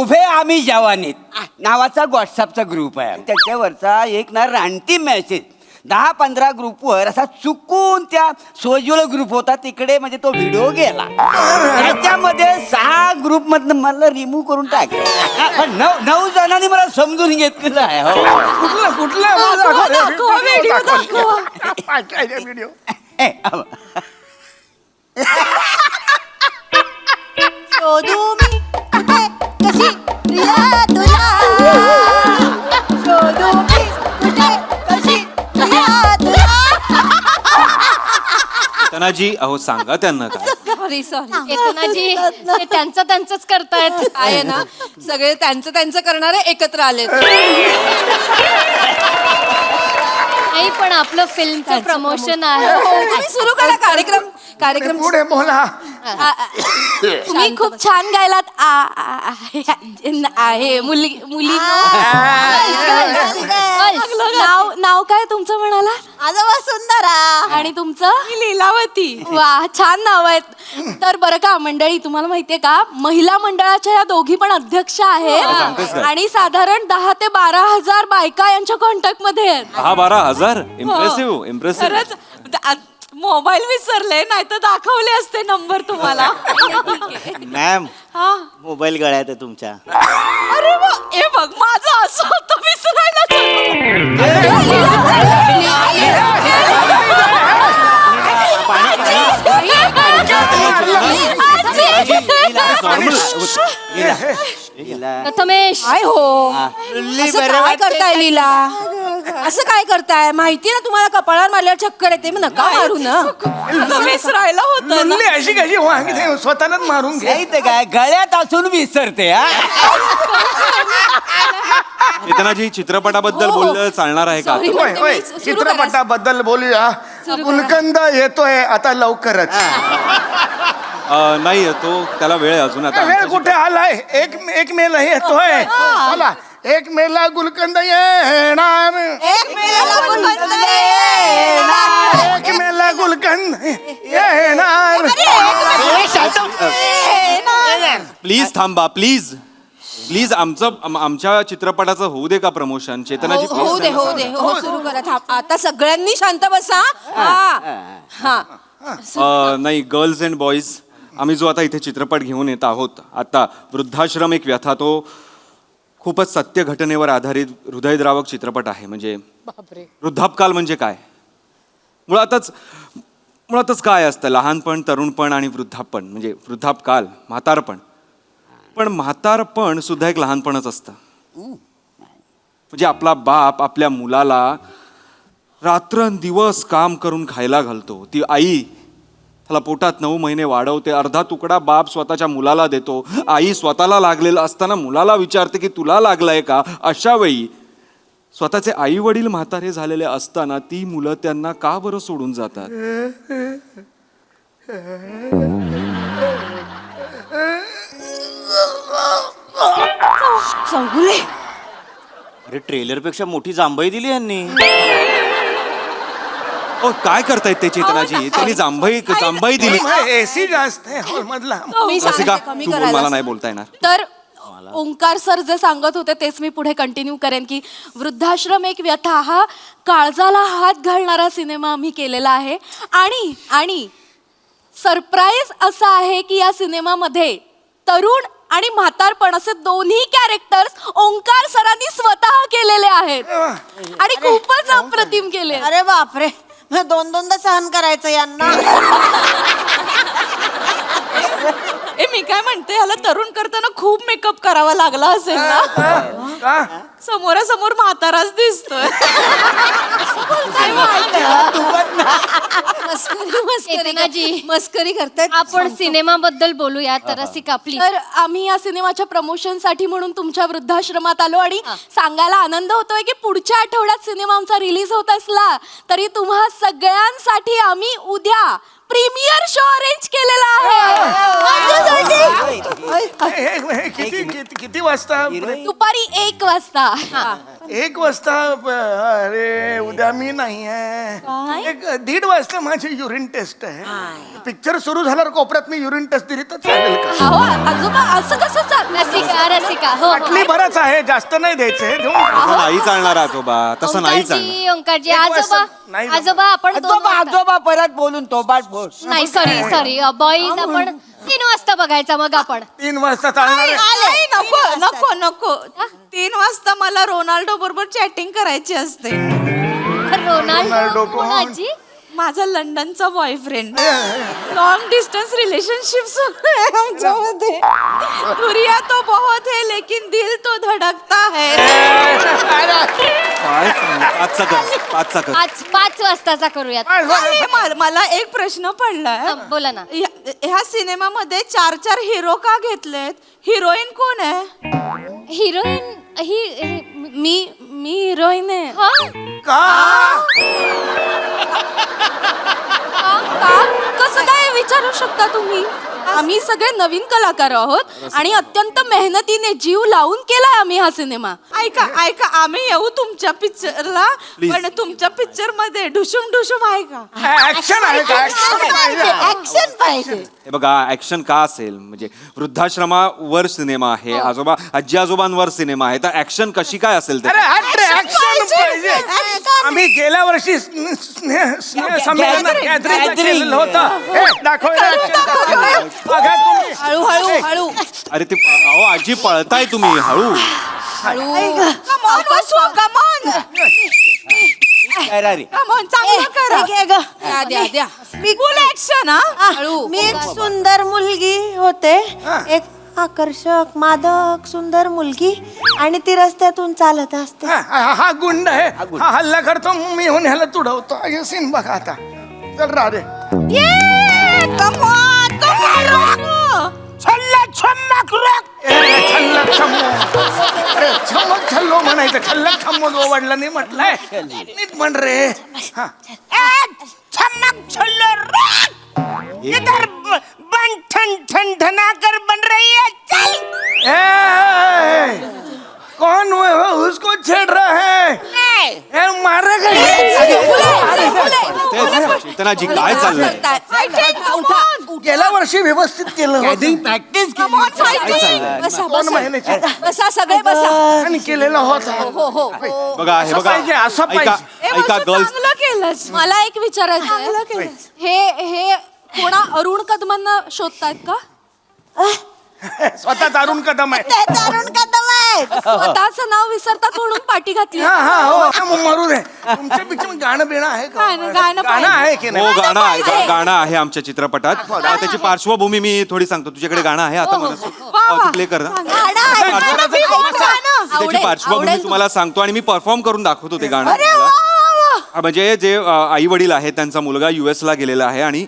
उभे आम्ही जवानीत नावाचा व्हॉट्सअपचा ग्रुप आहे त्याच्यावरचा एक ना रानटी मेसेज 10-15 ग्रुपवर असा चुकून त्या सोज्युल ग्रुप होता तिकडे म्हणजे तो व्हिडिओ गेला त्याच्यामध्ये 6 ग्रुप मधनं मला रिमूव्ह करून टाकलं पण 9 जणांनी मला समजून घेतलेलं आहे हो. कुठला दाखवा, video दाखवा. व्हिडिओ ए, अब. शोधू मी कुठे कशी प्रिया तुला शोधू मी कुठे कशी प्रिया तुला चेतनाजी अहो सांगा त्यांना काय सॉरी चेतनाजी ते त्यांचंच करतायत आहे ना सगळे त्यांचं करणारे एकत्र आले नाही पण आपलं फिल्मचं प्रमोशन आहे तुम्ही सुरू करा कार्यक्रम पुढे बोला. तुम्ही खूप छान गायलात आहे मुली नाव काय तुमचं म्हणाला सुंदरा आणि तुमचं लीलावती वा छान नाव आहेत तर बरं का मंडळी तुम्हाला माहितीये का महिला मंडळाच्या या दोघी पण अध्यक्ष आहेत आणि साधारण 10 ते 12 हजार बायका यांच्या कॉन्टॅक्ट मध्ये आहेत 10-12 हजार इम्प्रेसिव्ह हो. मोबाईल विसरले नाही तर दाखवले असते नंबर तुम्हाला मॅम हा मोबाईल गळ्यात आहे तुमच्या अरे वा हे बघ माझं असं होतं विसरायला प्रथमेश काय हो असं काय करताय लीला असं काय करताय माहिती ना तुम्हाला कपाळावर मारल्यावर चक्कर येते मग नका मारू ना विसरायला होतं मुली अशी कशी वागते स्वतःलाच मारून घे. नाही तर काय गळ्यात असून विसरते हा चेतनाजी चित्रपटाबद्दल बोललं चालणार आहे का Sorry. होय होय सुरू करा. चित्रपटाबद्दल बोलूया गुलकंद येतोय आता लवकरच. नाही तो त्याला वेळ आहे अजून आता वेळ कुठे आलाय एक मेला येतोय बोला 1 मेला गुलकंद येणार 1 मेला गुलकंद येणार. प्लीज थांबा प्लीज आमच्या चित्रपटाचं होऊ दे का प्रमोशन चेतनाजी होऊ दे हो सुरू करा थांब. आता सगळ्यांनी शांत बसा हा नाही गर्ल्स अँड बॉईज आम्ही जो आता इथे चित्रपट घेऊन येत आहोत आता वृद्धाश्रम एक व्यथा तो खूपच सत्य घटनेवर आधारित हृदयद्रावक चित्रपट आहे म्हणजे वृद्धापकाल म्हणजे काय मुळातच काय असतं लहानपण तरुणपण आणि वृद्धापण म्हणजे वृद्धापकाल म्हातारपण पण म्हातारपण सुद्धा एक लहानपणच असतं म्हणजे आपला बाप आपल्या मुलाला रात्रंदिवस काम करून खायला घालतो ती आई त्याला पोटात 9 महिने वाढवते अर्धा तुकडा बाप स्वतःच्या मुलाला देतो आई स्वतःला लागलेलं असताना मुलाला विचारते की तुला लागलाय का अशा वेळी स्वतःचे आई वडील म्हातारे झालेले असताना ती मुलं त्यांना का बरं सोडून जातात चौगुले अरे ट्रेलर पेक्षा मोठी जांभई दिली यांनी ओ काय करतायत ते चेतनाजी? त्यांनी जांभई दिली. एसी जास्त आहे हॉलमधला. मी रसिका, सांगते कमी तू बोल, करायला. मला नाही बोलता येणार. तर ओंकार सर जे सांगत होते तेच मी पुढे कंटिन्यू करेन की वृद्धाश्रम एक व्यथा हा काळजाला हात घालणारा सिनेमा आम्ही केलेला आहे. आणि सरप्राईज असं आहे की या सिनेमामध्ये तरुण आणि म्हातारपण असे दोन्ही कॅरेक्टर्स ओंकार सरांनी स्वतः केलेले आहेत आणि खूपच अप्रतिम केले. अरे बापरे, मग दोनदा सहन करायचं यांना. मी काय म्हणते ह्याला तरुण करताना खूप मेकअप करावा लागला असेल ना. समोरासमोर म्हाताराच दिसतोय. मस्करी करतायत. आपण सिनेमाबद्दल बोलूया तर रसिका प्लीज. तर आम्ही या सिनेमाच्या प्रमोशनसाठी म्हणून तुमच्या वृद्धाश्रमात आलो आणि सांगायला आनंद होतोय की पुढच्या आठवड्यात सिनेमा आमचा रिलीज होत असला तरी तुम्हा सगळ्यांसाठी आम्ही उद्या प्रीमियर शो अरेंज केलेला आहे. किती वाजता? दुपारी 1 वाजता. 1 वाजता? अरे उद्या मी नाही आहे. 1:30 वाजता माझी युरिन टेस्ट आहे. पिक्चर सुरू झाल्यावर कोपऱ्यात मी युरिन टेस्ट दिली तर चालेल का? अहो, आजोबा असं कसं रसिका हो बाटली बरंच आहे, जास्त नाही द्यायचंय. तसं नाही चालणार आजोबा, तसं नाही चालणार. ओंकारजी एक वाजता नाही जमत. आजोबा आपण 2 वाजता. आजोबा परत बोलून तो बाट बोल. नाही सॉरी बॉईज आपण 3 वाजता बघायचा मग आपण. 3 वाजता चालणार आहे. नको 3 वाजता मला रोनाल्डो बरोबर चॅटिंग करायची असते. रोनाल्डो कोणाची? माझा लंडनचा बॉयफ्रेंड. लॉन्ग डिस्टन्स रिलेशनशिप आमच्यामध्ये. दुरिया तो बहुत है लेकिन दिल तो धडकता है. आजचा कर. आज 5 वाजताचा करूयात. मला एक प्रश्न पडलाय. बोला ना. ह्या सिनेमामध्ये 4 हिरो का घेतलेत? हिरोईन कोण आहे? हिरोईन मी हिरोईन आहे. कसं काय विचारू शकता तुम्ही? आम्ही सगळे नवीन कलाकार आहोत आणि अत्यंत मेहनतीने जीव लावून केलाय आम्ही हा सिनेमा. ऐका आम्ही येऊ तुमच्या पिक्चरला, पण तुमच्या पिक्चर मध्ये ढुशुम आहे का? ऍक्शन आहे का? ऍक्शन पाहिजे. हे बघा, ऍक्शन का असेल म्हणजे वृद्धाश्रमावर सिनेमा आहे, आजी आजोबांवर सिनेमा आहे, तर ऍक्शन कशी काय असेल? अरे ऍक्शन पाहिजे. आम्ही गेल्या वर्षी संमेलन केलेलं होतं. हळू. अरे ते अहो आजी पळताय तुम्ही, हळू. द्या. मी एक सुंदर मुलगी होते, एक आकर्षक मादक सुंदर मुलगी, आणि ती रस्त्यातून चालत असते. हा गुंड आहे, हा हल्ला करतो, मी येऊन ह्याला तुडवतो. हे सीन बघा आता. चल रा रे. छम्मक छल्लो म्हणायचं. छल्लक छम्मक ओवडला नाही म्हटलंय. नीट म्हण रे. छम्मक छल्लो इधर बन ठन कर बन रही है. चल. कौन वो उसको छेड़ रहा है? मारेगा. चेतनाजी काय चाललंय? गेल्या वर्षी व्यवस्थित केलं. प्रॅक्टिस दोन महिन्याची बसा सगळे बसा. आणि केलेलं होतं. बघा हे बघा, असं पाहिजे. ऐका गर्ल्स, केलंस. मला एक विचारायचं हे कोणा अरुण कदमांना शोधतायत का? स्वतः अरुण कदम आहे. तरुण कदम आहे. स्वतःचं नाव विसरतात म्हणून पाठी घातली. हो मरू दे. तुमच्या पिक्चर गाणं बिणं आहे का? गाणं आहे की हो नाही? गाणं आहे आमच्या चित्रपटात. त्याची पार्श्वभूमी मी थोडी सांगतो. तुझ्याकडे गाणं आहे आता मला प्ले कर ना. त्याची पार्श्वभूमी तुम्हाला सांगतो आणि मी परफॉर्म करून दाखवतो ते गाणं. म्हणजे जे आई वडील आहेत, त्यांचा मुलगा US ला गेलेला आहे आणि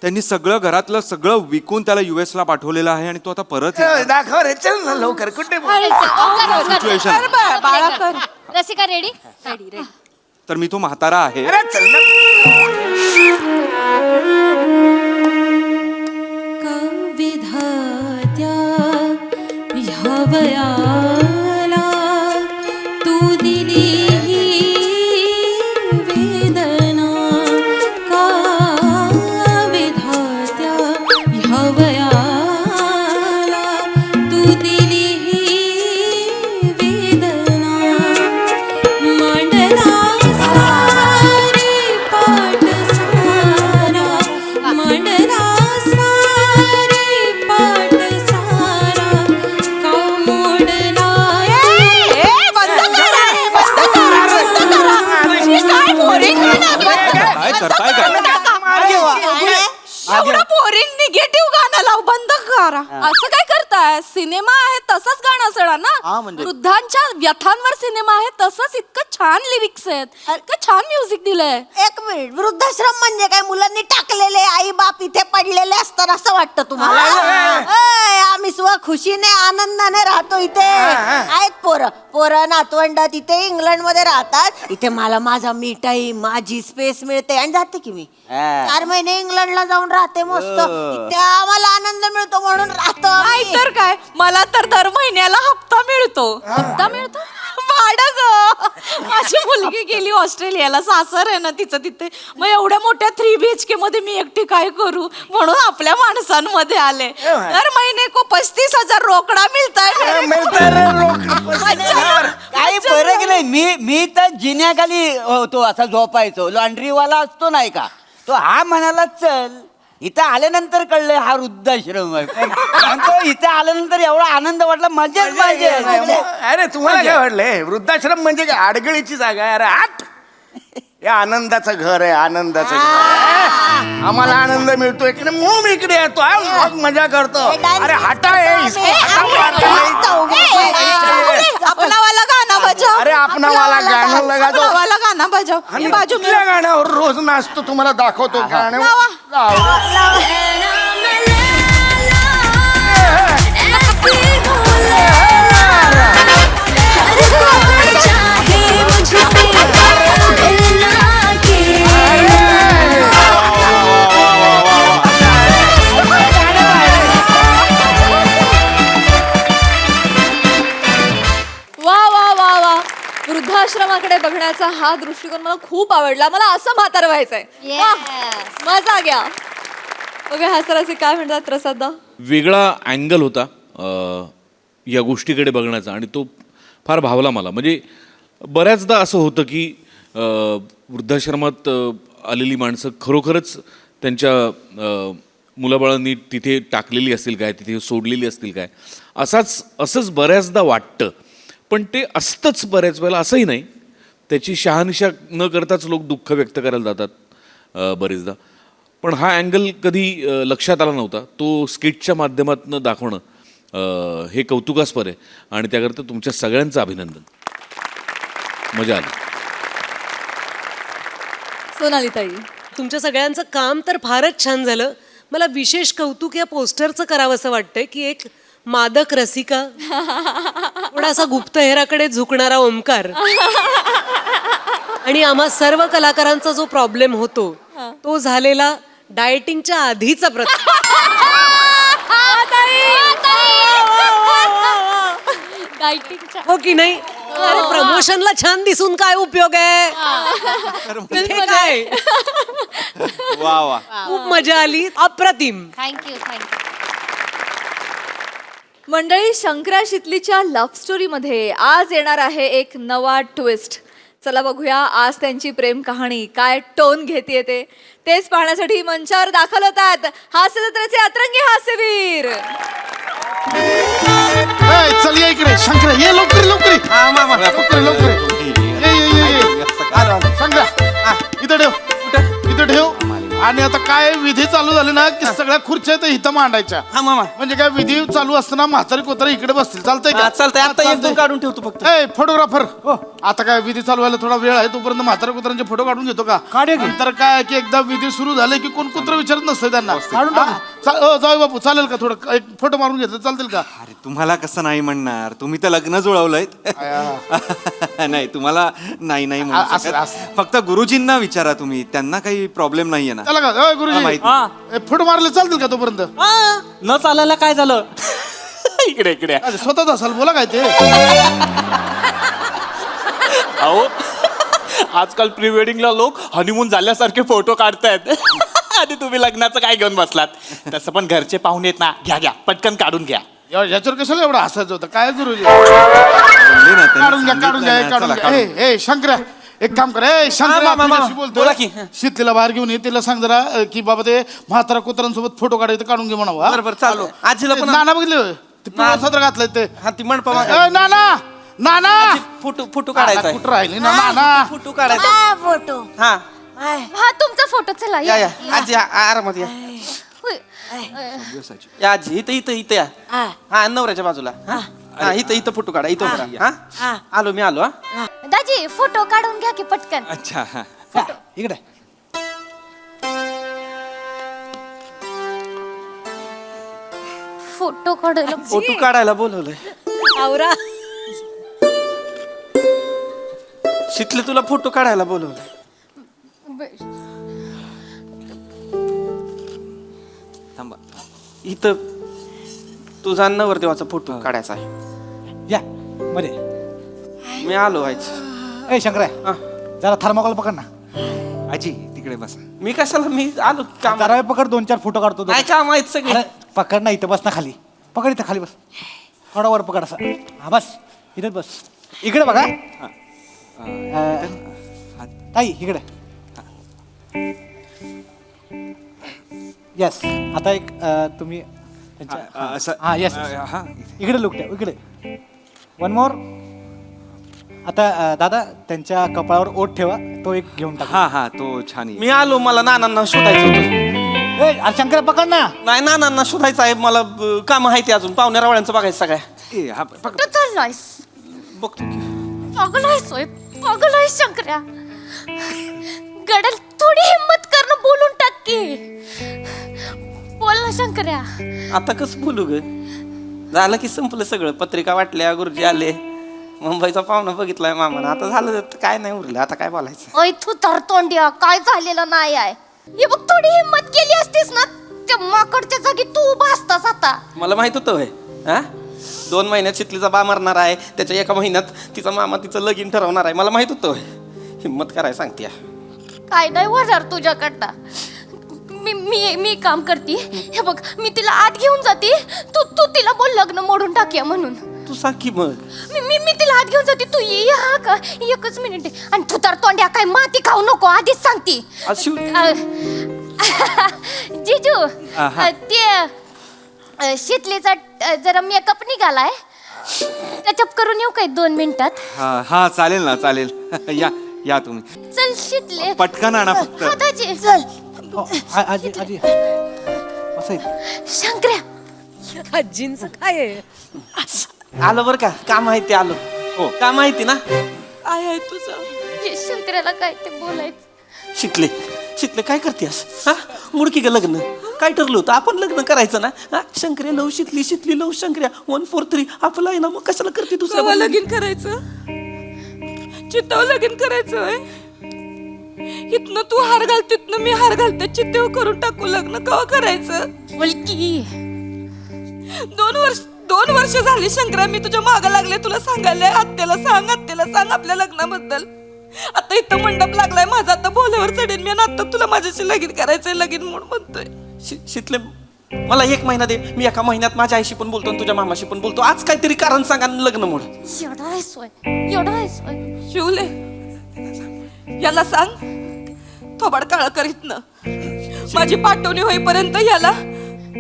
त्यांनी सगळं घरातलं सगळं विकून त्याला US ला पाठवलेलं आहे आणि तो आता परत दाखव रे. चल ना लवकर. कुठे सिच्युएशन. रसिका रेडी? तर मी तो म्हातारा आहे. अरे चल ना. विधात्या ह्या वयाला तू दिली ही वेदना. करताय काय? एवढं बोरिंग निगेटिव्ह गाणं लाव, बंद करा. असं काय करताय? सिनेमा आहे तसंच गाणं असणार हा, ना. म्हणजे. वृद्धांच्या व्यथांवर सिनेमा आहे तसंच इतकं छान लिरिक्स आहेत, इतकं छान म्युझिक दिलंय. एक मिनिट, वृद्धाश्रम म्हणजे काय? मुलांनी टाकलेले आई बाप इथे पडलेले असतात असं वाटतं तुम्हाला? अय, आम्ही खुशीने आनंदाने राहतो इथे. आहेत पोरं नातवंड तिथे इंग्लंड मध्ये राहतात. इथे मला माझा मी टाईम, माझी स्पेस मिळते आणि जाते की मी 4 महिने इंग्लंडला जाऊन राहते मस्त. इथे आम्हाला आनंद मिळतो म्हणून राहतो. नाही तर काय, मला तर दर महिन्याला हप्ता मिळतो. हप्ता मिळतो? भाडं ग. माझी मुलगी गेली ऑस्ट्रेलियाला, सासर आहे ना तिचं तिथे. मग एवढ्या मोठ्या 3 BHK मध्ये मी एकटी काय करू, म्हणून आपल्या माणसांमध्ये आले. दर महिने को 35,000 रोकडा मिळताय. काही फरक नाही. मी तर जिन्याखाली होतो, असा झोपायचो. लॉन्ड्रीवाला असतो नाही का, तो हा म्हणाला चल. इथं आल्यानंतर कळलं हा वृद्धाश्रम आहे. पण तो इथं आल्यानंतर एवढा आनंद वाटला, मजाच पाहिजे. अरे तुम्हाला काय वाटलंय? वृद्धाश्रम म्हणजे काय आडगळीची जागा आहे? अरे आठ, हे आनंदाचं घर आहे, आनंदाचं घर. आम्हाला आनंद मिळतोय की नाही म्हणून इकडे येतो, मग मजा करतो. अरे हटा आपणावाला गाणं बजाव. अरे आपणावाला गाणं लगा दो. आपणावाला गाणं बजाव. आणि बाजू में कुठल्या गाण्यावर रोज नाचतो तुम्हाला दाखवतो गाणं. वा वा वा वा, वृद्धाश्रमाकडे बघण्याचा हा दृष्टिकोन मला खूप आवडला. मला असं म्हातारं व्हायचंय. वाह, मजा घ्या. ओके, हास्यरसिक काय म्हणतात प्रसादा? वेगळा अँगल होता या गोष्टीकडे बघण्याचा, आणि तो फार भावला मला. म्हणजे बऱ्याचदा असं होतं की वृद्धाश्रमात आलेली माणसं खरोखरच त्यांच्या मुलाबाळांनी तिथे टाकलेली असतील काय, तिथे सोडलेली असतील काय, असंच बऱ्याचदा वाटतं. पण ते असतंच बऱ्याच वेळेला, असंही नाही. त्याची शहानिशा न करताच लोक दुःख व्यक्त करायला जातात बरेचदा. पण हा अँगल कधी लक्षात आला नव्हता. तो स्किटच्या माध्यमातून दाखवणं हे कौतुकास्पद आहे, आणि त्याकरता तुमच्या सगळ्यांचं अभिनंदन. मजा आली. सोनाली ताई, तुमच्या सगळ्यांचं काम तर फारच छान झालं. मला विशेष कौतुक या पोस्टरचं करावं असं वाटतंय की एक मादक रसिका, थोडासा गुप्तहेराकडे झुकणारा ओमकार, आणि आम्हा सर्व कलाकारांचा जो प्रॉब्लेम होतो तो झालेला डाएटिंगच्या आधीचा प्रश्न. हो की नाही? अरे प्रमोशनला छान दिसून काय उपयोग आहे? हे काय? वा वा. खूप मजा आली, अप्रतिम. Thank you thank you. मंडळी, शंकरा शितलीच्या लव्ह स्टोरीमध्ये आज येणार आहे एक नवा ट्विस्ट. चला बघूया आज त्यांची प्रेम कहाणी काय टोन घेते ते. तेच पाहण्यासाठी मंचावर दाखल होतात हास्य जत्रेचे अतरंगी हास्यवीर. चल या इकडे शंकर, ये लवकर लवकर लवकर शंकर, इथं ठेव. आणि आता काय विधी चालू झाले ना की सगळ्या खुर्च्या तर इथं मांडायच्या. हा मामा. म्हणजे काय विधी चालू असताना म्हातारी कोतारी इकडे बसतील, चालतंय का? चालतंय. आता एक दोन काढून ठेवतो फक्त. फोटोग्राफर, आता काय विधी चालू व्हायला थोडा वेळ आहे, तोपर्यंत म्हातारा कुत्र्यांचे फोटो काढून घेतो का? नंतर काय की एकदा विधी सुरू झाले की कोण कुत्र विचारत नसतं त्यांना. जाऊ बापू, चालेल का? थोडं एक फोटो मारून घेतलं चालतील का? अरे तुम्हाला कसं नाही म्हणणार? तुम्ही तर लग्न जुळवलंय. नाही तुम्हाला नाही म्हणू शकत. फक्त गुरुजींना विचारा तुम्ही, त्यांना काही प्रॉब्लेम नाहीये ना? चला का गुरुजी, फोटो मारले चालतील का तोपर्यंत? न चालायला काय झालं? इकडे स्वतःच असाल, बोला काय ते. अहो, आजकाल प्री वेडिंगला लोक हनीमून झाल्यासारखे फोटो काढतायत. आणि तुम्ही लग्नाचं काय घेऊन बसलात? तसं पण घरचे पाहुणे आहेत ना, घ्या पटकन काढून घ्या. याच्यावर कशाला एवढं हसायचं होतं? काय गुरुजी, बोलले ना त्यांनी, काढून घ्या. ए शंकर्या, एक काम कर. बोलतो शीतलीला बाहेर घेऊन ये, तिला सांग जरा की बाबा ते म्हातारा कुत्र्यांसोबत फोटो काढायचं, काढून घे म्हणावं. बरोबर, चालू. आजीला पण नाना बघितले ते पिवळं सदर घातलंय ते. हा ती मंडपा नाना फोटो काढायचा. कुठं राहिले ना नाना? फोटो काढायचा. फोटो हा हा तुमचा फोटो चला या या आजी आरामात या होय. या आजी इथं इथं इथं या हा नवऱ्याच्या बाजूला हा इथं इथं फोटो काढा इथं उभं राहा. हा आलो मी आलो हा दाजी फोटो काढून घ्या की पटकन. अच्छा हा इकडे फोटो काढायला फोटो काढायला बोलवलंय आवरा शिकले तुला फोटो काढायला बोलवलंय थांबा इथं तुझा नवरदेवाचा फोटो काढायचा आहे या मध्ये मी आलो व्हायचं ए शंकरा जरा थर्माकोल पकड ना. आजी तिकडे बसा मी कशाला मी आलो काम जरा वेळ पकड 2-4 फोटो काढतो. काय काम आहेत सगळे अरे, पकड ना इथं बस ना खाली. पकड इथं खाली बस. थोडा वर पकड असं. हा बस इथं बस. इकडे बघा ताई इकडे. येस आता एक तुम्ही हा येस इकडे लुक द्या इकडे. One more. आता दादा त्यांच्या कपाळावर ओठ ठेवा तो एक घेऊन टाका. हा हा तो छान आहे. मी आलो मला नानांना शोधायचं होतं अरे शंकरा पकड ना. नाही नानांना शोधायचं आहे मला काम आहे ते अजून पाहुण्यारावळ्यांचं बघायचं सगळ्या ए, हा, पकड. कुठं चाललायस बघतो की पागल आहेस होय पागल आहेस शंकर्या. गडल थोडी हिम्मत कर ना बोलून टाक की. बोल ना शंकर्या. आता कसं बोलू ग झालं की संपलं सगळं पत्रिका वाटल्या गुरुजी आले मुंबईचा पाहुणा बघितलाय मामानं आता झालं काय नाही उरलं आता काय बोलायचं ओय तू तर तोंड्या काय झालेलं नाही आहे. हे बघ थोडी हिम्मत केली असतीस ना त्या माकडच्या जागी तू उभा असतास आता. मला माहित होतं होय हा 2 महिन्यात शितलीचा बा मरणार आहे त्याच्या 1 महिन्यात तिचा मामा तिचं लगीन ठरवणार आहे मला माहित होतं होय हिम्मत करायला सांगते काय नाही होणार तुझ्याकडनं. मी काम करते. हे बघ मी तिला आत घेऊन जाते. तू तिला बोल लग्न मोडून टाकूया म्हणून. तू सांग की मग मी तिला आत घेऊन जाते. तू ये हा का 1च मिनिट आहे. आणि तू तर तोंड्या काय माती खाऊ नको आधीच सांगते. जिजू ते शितलीचा जरा मेकअप निघालाय टचअप करून येऊ काय 2 मिनिटात. हा हा चालेल ना चालेल या या तुम्ही चल शितले पटकन आणा फक्त. हा, दाजी चल. आजी आजी असं शंकर्या आजींचं काय आहे आलो बर का काम आहे ते आलो हो काम माहिती ना काय आहे तुझं हे शंकर्याला काय ते बोलायचं. शिकले शिकले काय करतेस हा मुडकी ग लग्न काय ठरलं होतं आपण लग्न करायचं ना हा शंकर्या लव शिकली शिकली लव शंकर्या 143 आपलं आहे ना मग कशाला करते दुसऱ्या लगीन करायचं चित्तावर लगीन करायचं इथनं तू हार घाल तिथनं मी हार घालते चित्तेव करून टाकू लग्न कवा करायचं बोलकी 2 वर्ष झाली शंकरा मी तुझ्या मागं लागले तुला सांगायला आत्याला सांग आपल्या लग्नाबद्दल. आता इथं मंडप लागलाय माझा आता बोल्यावर चढेन मी आणि आता तुला माझ्याशी लगीन करायचंय लगीन म्हणून म्हणतोय. शितले मला 1 महिना दे मी एका महिन्यात माझ्या आईशी पण बोलतो आणि तुझ्या मामाशी पण बोलतो आज काहीतरी कारण सांगा आणि लग्न मोड. एवढा आहे सोय शिवले याला सांग थोबाड काळ करीत ना माझी पाठवणी होईपर्यंत याला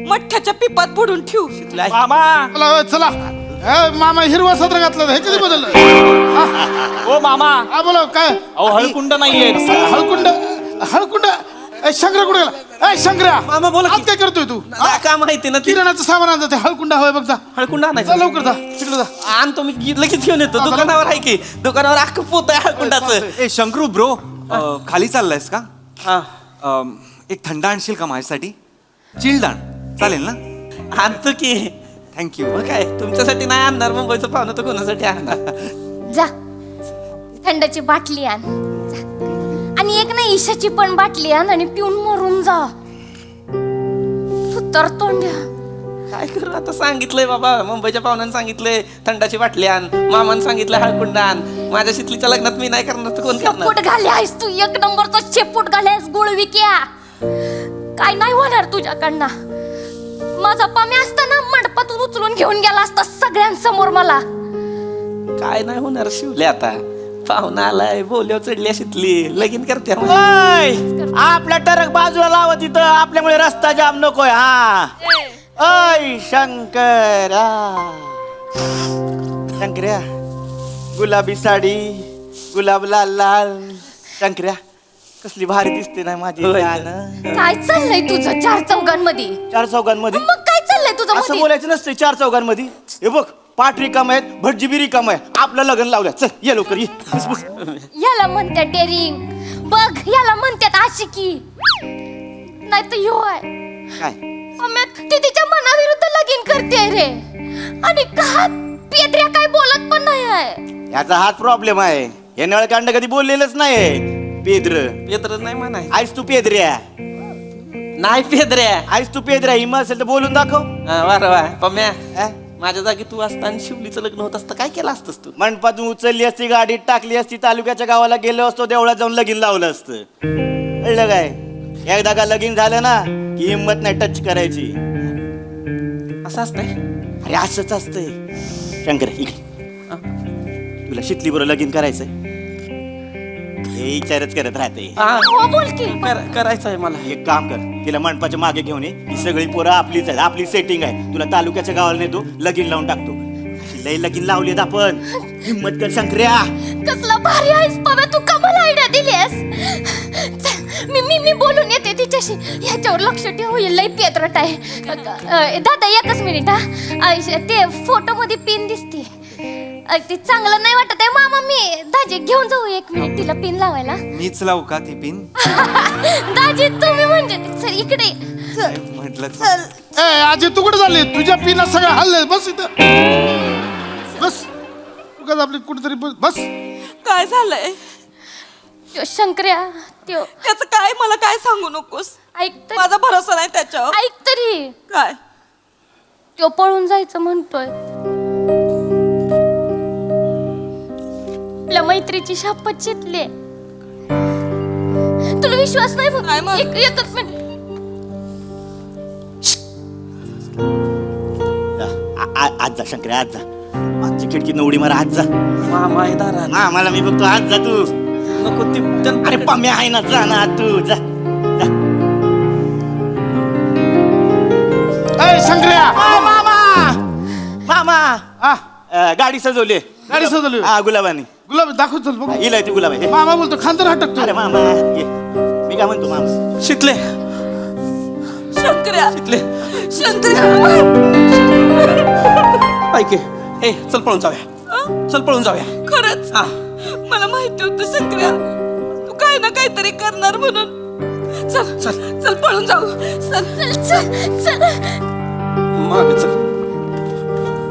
मठ्ठ्याच्या पिपात बुडून ठेवू. मामा चला मामा हिरवा सत्र घातलं हे कधी बदललं ओ मामा हा बोला काय अहो हळकुंड नाहीये. हळकुंड हळकुंड शंकरा कुठे गेला शंकरा मामा बोला की. आज काय करतोय तू काय माहिती ना किराणाचं सामान आणतं ते हळकुंडा हवंय बघ जा हळकुंड जा आणायचं लवकर जा तिकडे जा आणतो मी लगेच घेऊन येतो दुकानावर आहे की दुकानावर अख्खं पोत आहे हळकुंडाचं. ए शंकरू ब्रो खाली चाललायस का हा एक थंड आणशील का माझ्यासाठी चिल्ड आण चालेल ना आणतो की थँक्यू. मग काय तुमच्यासाठी नाही आणणार मुंबईचं पाहुणं तर कोणासाठी आणणार. जा थंडाची बाटली आण जा. आणि एक ना ईशाची पण बाटली आण आणि पिऊन मरून जा. तू तर तोंड्या काय करू आता सांगितलंय बाबा मुंबईच्या पाहुण्यानं सांगितलंय थंडाची बाटली आण मामानं सांगितलं हळकुंड आण माझ्या शितलीच्या लग्नात मी नाही करणार तर कोण करणार. शेपूट घाल्यास तू 1 नंबरचा शेपूट घाल्यास गुळविक्या. काय नाही होणार तुझ्याकडनं. माझा पाम्या असताना मंडपातून उचलून घेऊन गेला असता सगळ्यांसमोर मला. काय नाही होणार शिवले आता पाहुणा आलाय बोल्यावर चढली शितली लगीन करते आपला टरक बाजूला लावा तिथं आपल्यामुळे रस्ता जाम नकोय. हा ओय शंकरा शंकर्या गुलाबी साडी गुलाब लाल लाल शंकर्या कसली भारी दिसते ना माझी जान. काय चाललंय तुझं 4 चौघांमध्ये? 4 चौघांमध्ये मग काय चाललंय तुझं असं मध्ये? बोलायचं नसतं 4 चौघांमध्ये. हे बघ पाठ रिकाम आहेत भटजी बी रिकाम आहे आपलं लग्न लावलं चल ये लवकर ये बस, बस. याला म्हणतात डेअरिंग, बघ याला म्हणतात आशिकी, नाही तर ह्यो आहे काय ती तिच्या मनाविरुद्ध लगीन करते रे. आणि का पेद्र्या काय बोलत पण नाही आहे. याचा हाच प्रॉब्लेम आहे. हे नळकांड कधी बोललेलंच नाही. पेद्र नाही म्हणाय आईस तू पेद्र्या नाही पेद्र्या आईस तू पेद्र्या हिम असेल तर बोलून दाखव. वा पम्या हा? माझ्या जागी तू असताना शिवलीचं लग्न होत असतं काय केलं असतंस तू? मंडपातून उचलली असती गाडीत टाकली असती तालुक्याच्या गावाला गेलो असतो देवळात जाऊन लगीन लावलं असतं. कळलं काय? एकदा का लगीन झालं ना की हिंमत नाही टच करायची. असं असतंय? अरे असंच असतंय. शंकर इकडे तुला शितली बरोबर लगीन करायचंय हे विचारच करत राहते. हो बोल की. करायचं आहे मला. एक काम कर तिला मंडपाच्या मागे घेऊन ये. ही सगळी पोरं आपलीच आहेत आपली सेटिंग आहे. तुला तालुक्याच्या गावाला नेतो लगीन लावून टाकतो. लय लगीन लावलेत आपण. हिंमत कर शंकर्या. कसला भारी आहेस बाबा तू, कमाल आयडिया दिलीस. मी बोलून येते तिच्याशी. ह्याच्यावर लक्ष ठेव लय पेत्रट आहे. दादा एकच मिनिट हा. ते फोटो मध्ये पिन दिसते ते चांगलं नाही वाटत आहे मामा. मी दाजी घेऊन जाऊ 1 मिनिट तिला पिन लावायला. मीच लावू का ती पिन? दाजी तुम्ही म्हणजे सर इकडे म्हटलं ए आजी तू कुठे झाली तुझ्या पिना सगळं हल्ले बस इथं बस उगाच आपली कुठेतरी बस. काय झालंय? त्यो शंकर्या त्यो त्याचं काय मला काय सांगू नकोस. ऐक तरी. माझा भरोसा नाही त्याच्यावर. ऐक तरी. काय? त्यो पळून जायचं म्हणतोय. आपल्या मैत्रीची शपथ चितले. तुला विश्वास नाही नाही मग. एकच मिनिट. आज जा शंकर्या आज जा. मागची खिडकी उडी मारा आज जा. मामा आहे दारात. हा मला मी बघतो आज जा तू. नको ती अरे पम्या आहे ना जा ना तू जा जा. ए शंकर्या मामा हा गाडी सजवली. गाडी सजवली. हा गुलाबानी. गुलाब दाखव चल बघ. हिला ती गुलाब आहे. मामा बोलतो खांदर हटकतो. अरे मामा ये मी काय म्हणतो मामा शिकले शंकर्या शिकले शंकर्या ऐके ए चल पळून जाऊया. चल पळून जाऊया. खरंच हा मला माहिती होतं शंकर्या तू काय ना काहीतरी करणार म्हणून. चल चल चल पळून जाऊ. चल चल चल चल. मागे चल.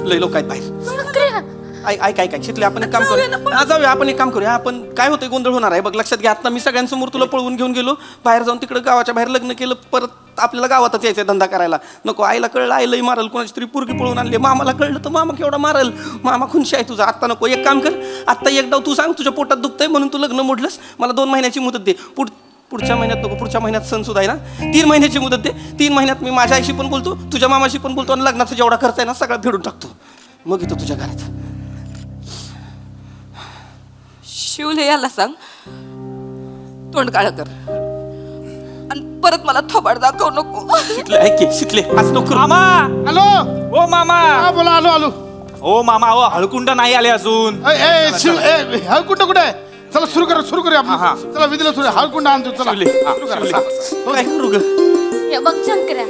लय लोक आहेत बाहेर. शंकर्या ऐक शिकले आपण एक काम करूया. हा जाऊया आपण एक काम करूया. आपण काय होतंय गोंधळ होणार आहे बघ. लक्षात घ्या आता मी सगळ्यांसमोर तुला पळवून घेऊन गेलो बाहेर जाऊन तिकडे गावाच्या बाहेर लग्न केलं परत आपल्याला गावातच यायचं धंदा करायला नको. आईला कळलं आई लई मारल. कोणाची तरी पोरगी पळवून आणली. मामाला कळलं तर मामा केवढा मारल. मामा खुनशी आहे तुझा. आत्ता नको. एक काम कर आत्ता एक डाव तू सांग तुझ्या पोटात दुखतंय म्हणून तू लग्न मोडलंस. मला 2 महिन्याची मुदत दे. पुढच्या महिन्यात नको. पुढच्या महिन्यात सण सुद्धा आहे ना. 3 महिन्याची मुदत दे. 3 महिन्यात मी माझ्या आईशी पण बोलतो तुझ्या मामाशी पण बोलतो आणि लग्नाचा जेवढा खर्च आहे ना सगळा फेडून टाकतो. मग येतो तुझ्या घरात. शिवले याला सांग तोंड काळ कर आणि परत मला थोबाड दाखव नको. शिकले ऐक की, शिकले आज नको. मामा हॅलो ओ मामा हा बोला आलो आलो. ओ मामा ओ हळकुंड नाही आले अजून. ए शिव ए हळकुंड कुठे आहे? चला सुरू करूया आपण. चला विधीला सुरू हळकुंड आणतो चला. सुरू करा. काय करू ग? हे बघ शंकर्या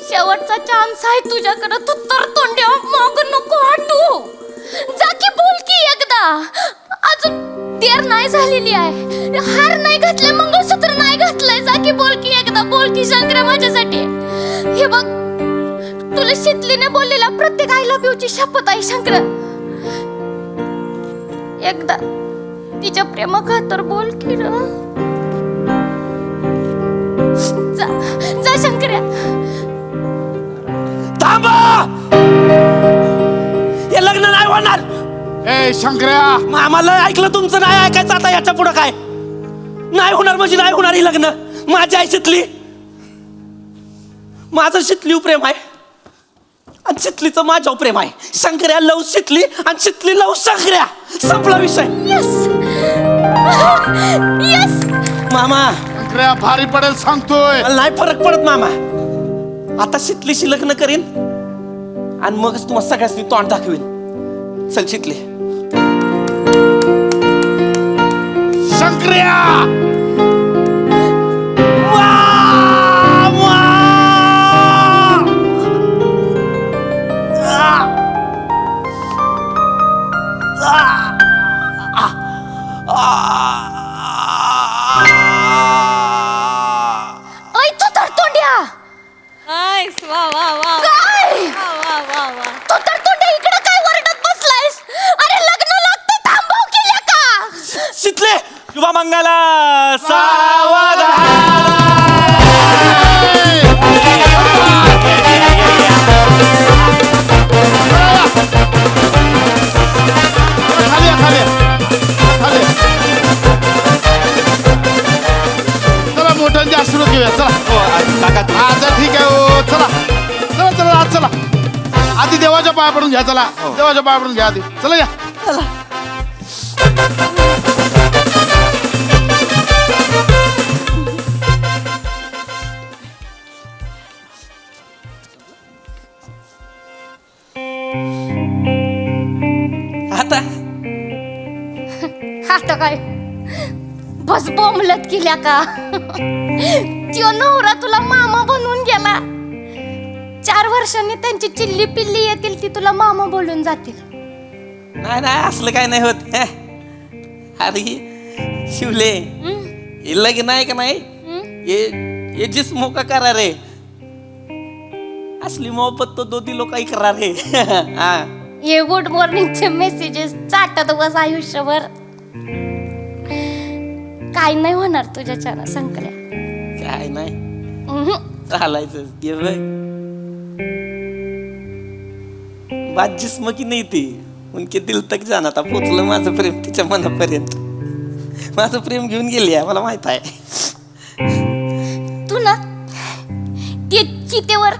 शेवटचा चान्स आहे तुझ्याकडे. तू तर तोंड्या माग नको हटू. जा की बोल की एकदा. अजून देर नाही झालेली आहे. हार नाही घातले मंगळसूत्र नाही घातलंय. जा की बोल की एकदा. बोल की शंकर्या माझ्यासाठी. हे बघ तुला शितलीने बोललेला प्रत्येक आय लव्ह यू ची शपथ आहे शंकर्या. एकदा तिच्या प्रेमाखातर बोल की र. जा शंकर्या. थांबा. हे लग्न नाही होणार. ए शंकर्या आम्हाला ऐकलं तुमचं नाही ऐकायचं. आता याच्या पुढं काय नाही होणार म्हणजे नाही होणार. ही लग्न माझी आई शितली माझं शितली प्रेम आहे आणि शितलीचं माझ्यावर प्रेम आहे. शंकर्या लव शितली आणि शितली लव शंकर्या. संपला विषय. यस यस मामा शंकर्या भारी पडेल सांगतोय. मला नाही फरक पडत मामा. आता शितलीशी लग्न करीन आणि मगच तुम्हाला सगळ्यांनी तोंड दाखवीन. चल शितली. शंकर सक्रिया ऐ तू तरतोंड्या नाईस वा वा वा काय वा वा वा वा तू तरतोंड्या इकडे काय वरडत बसलायस अरे लग्न लागते थांबव केल्या का शितले शुभमंगला सावधान. खाली या, खाली या. खाली या. चला मोठ्यांचे आशीर्वाद घेऊया चला अच्छा ठीक आहे हो चला चला चला आज चला आधी देवाच्या पाया पडून घ्या चला देवाच्या पाया पडून घ्या आधी चला या आता आता काय बस बोंबलत केल्या का त्यो नवरा तुला मामा बनवून गेला 4 वर्षांनी त्यांची चिल्ली पिल्ली येतील ती तुला मामा बोलून जातील नाही नाही असलं काय नाही होत हे. अरे शिवले हे लग्न आहे का नाही ये जिस्मों का करार है असली मोहब्बत तो 2 दिलों का इकरार है. हाँ ये गुड मॉर्निंगचे मेसेजेस चाटत बस आयुष्यभर काय नाही होणार तुझ्याच्यानं संकल्या काय नाही उहुं. चालायचं ये बघ. बात जिस्म की नाही ती उनके दिल तक जाना था पोचलं माझं प्रेम तिच्या मनापर्यंत माझं प्रेम घेऊन गेली आहे मला माहित आहे. तू ना ते चितेवर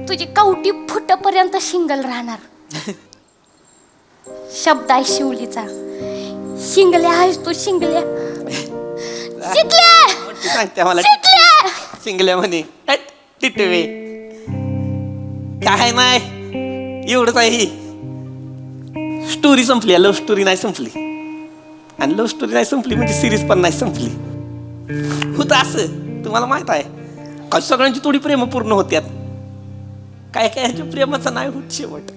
तुझी कवटी फुटपर्यंत शिंगल राहणार शब्द आहे शिवलीचा शिंगल्या आहेस तू शिंगल्या शिकल्या सांगते मला शिकल्या सिंगल्या म्हणे हट, टिटवे काय नाही एवढंच आहे. स्टोरी संपली लव्ह स्टोरी नाही संपली आणि लव्ह स्टोरी नाही संपली म्हणजे सिरीज पण नाही संपली. होतं असं तुम्हाला माहित आहे का सगळ्यांची थोडी प्रेम पूर्ण होत्यात काय काय ह्याच्या प्रेमाचा नाही होत शेवट.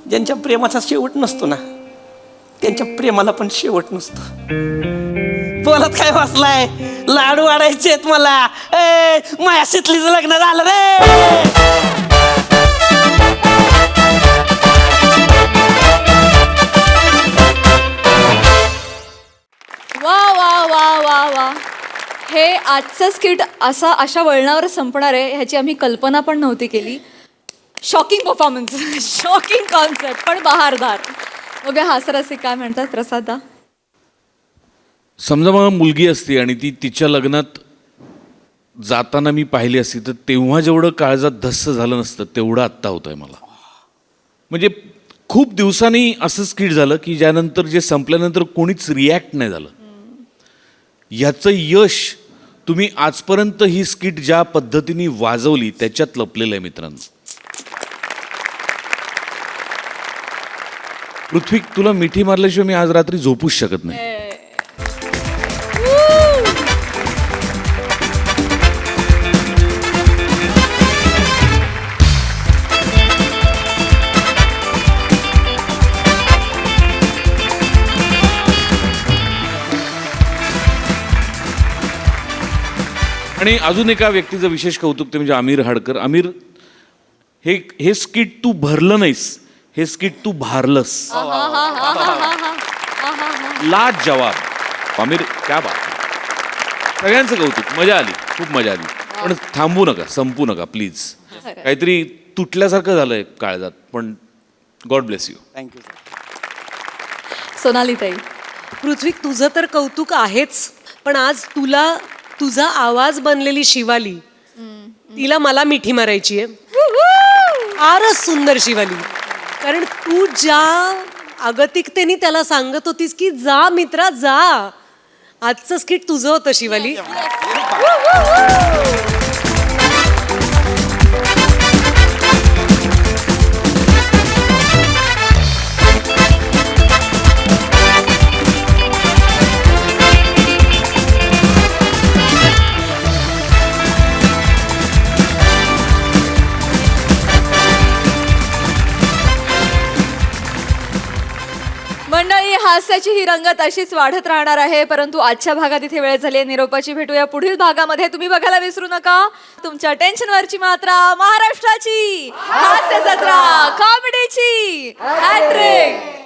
ज्यांच्या प्रेमाचा शेवट नसतो ना त्यांच्या प्रेमाला पण शेवट नसतो. बोलत काय वाचलाय लाडू वाढायचे मला माया शितलीचं लग्न झालं रे. वा वा वा वा वा हे आजचं स्किट अशा वळणावर संपणार आहे ह्याची आम्ही कल्पना पण नव्हती केली. शॉकिंग परफॉर्मन्स शॉकिंग कॉन्सेप्ट पण बहारदार. बघा हासरसी काय म्हणतात प्रसादा. समजा मला मुलगी असती आणि ती तिच्या लग्नात जाताना मी पाहिली असती तर तेव्हा जेवढं काळजात धस्स झालं नसतं तेवढं आत्ता होत आहे मला. म्हणजे खूप दिवसांनी असं स्किट झालं की ज्यानंतर जे संपल्यानंतर कोणीच रिॲक्ट नाही झालं. ह्याचं यश तुम्ही आजपर्यंत ही स्किट ज्या पद्धतीने वाजवली त्याच्यात लपलेलं आहे मित्रांनो. पृथ्वी तुला मिठी मारल्याशिवाय मी आज रात्री झोपूच शकत नाही. आणि अजून एका व्यक्तीचं विशेष कौतुक ते म्हणजे आमिर हाडकर. आमिर हे स्किट तू भरलं नाहीस हे स्किट तू भारलंस. लाज जवाब आमिर क्या बात. सगळ्यांचं कौतुक मजा आली खूप मजा आली. पण थांबू नका संपू नका प्लीज. काहीतरी तुटल्यासारखं झालंय काळजात पण God bless you. Thank you. Sonali ताई पृथ्वी तुझं तर कौतुक आहेच पण आज तुला तुझा आवाज बनलेली शिवाली तिला मला मिठी मारायची आहे. फारच सुंदर शिवाली. कारण तू ज्या अगतिकतेने त्याला सांगत होतीस की जा मित्रा जा आजचं स्किट तुझं होतं शिवाली. हास्याची ही रंगत अशीच वाढत राहणार आहे, परंतु आजच्या भागात इथे वेळ झाली आहे निरोपाची. भेटूया पुढील भागामध्ये. तुम्ही बघायला विसरू नका तुमच्या टेन्शनवरची मात्रा, महाराष्ट्राची हास्य जत्रा, कॉमेडीची हॅट्रिक.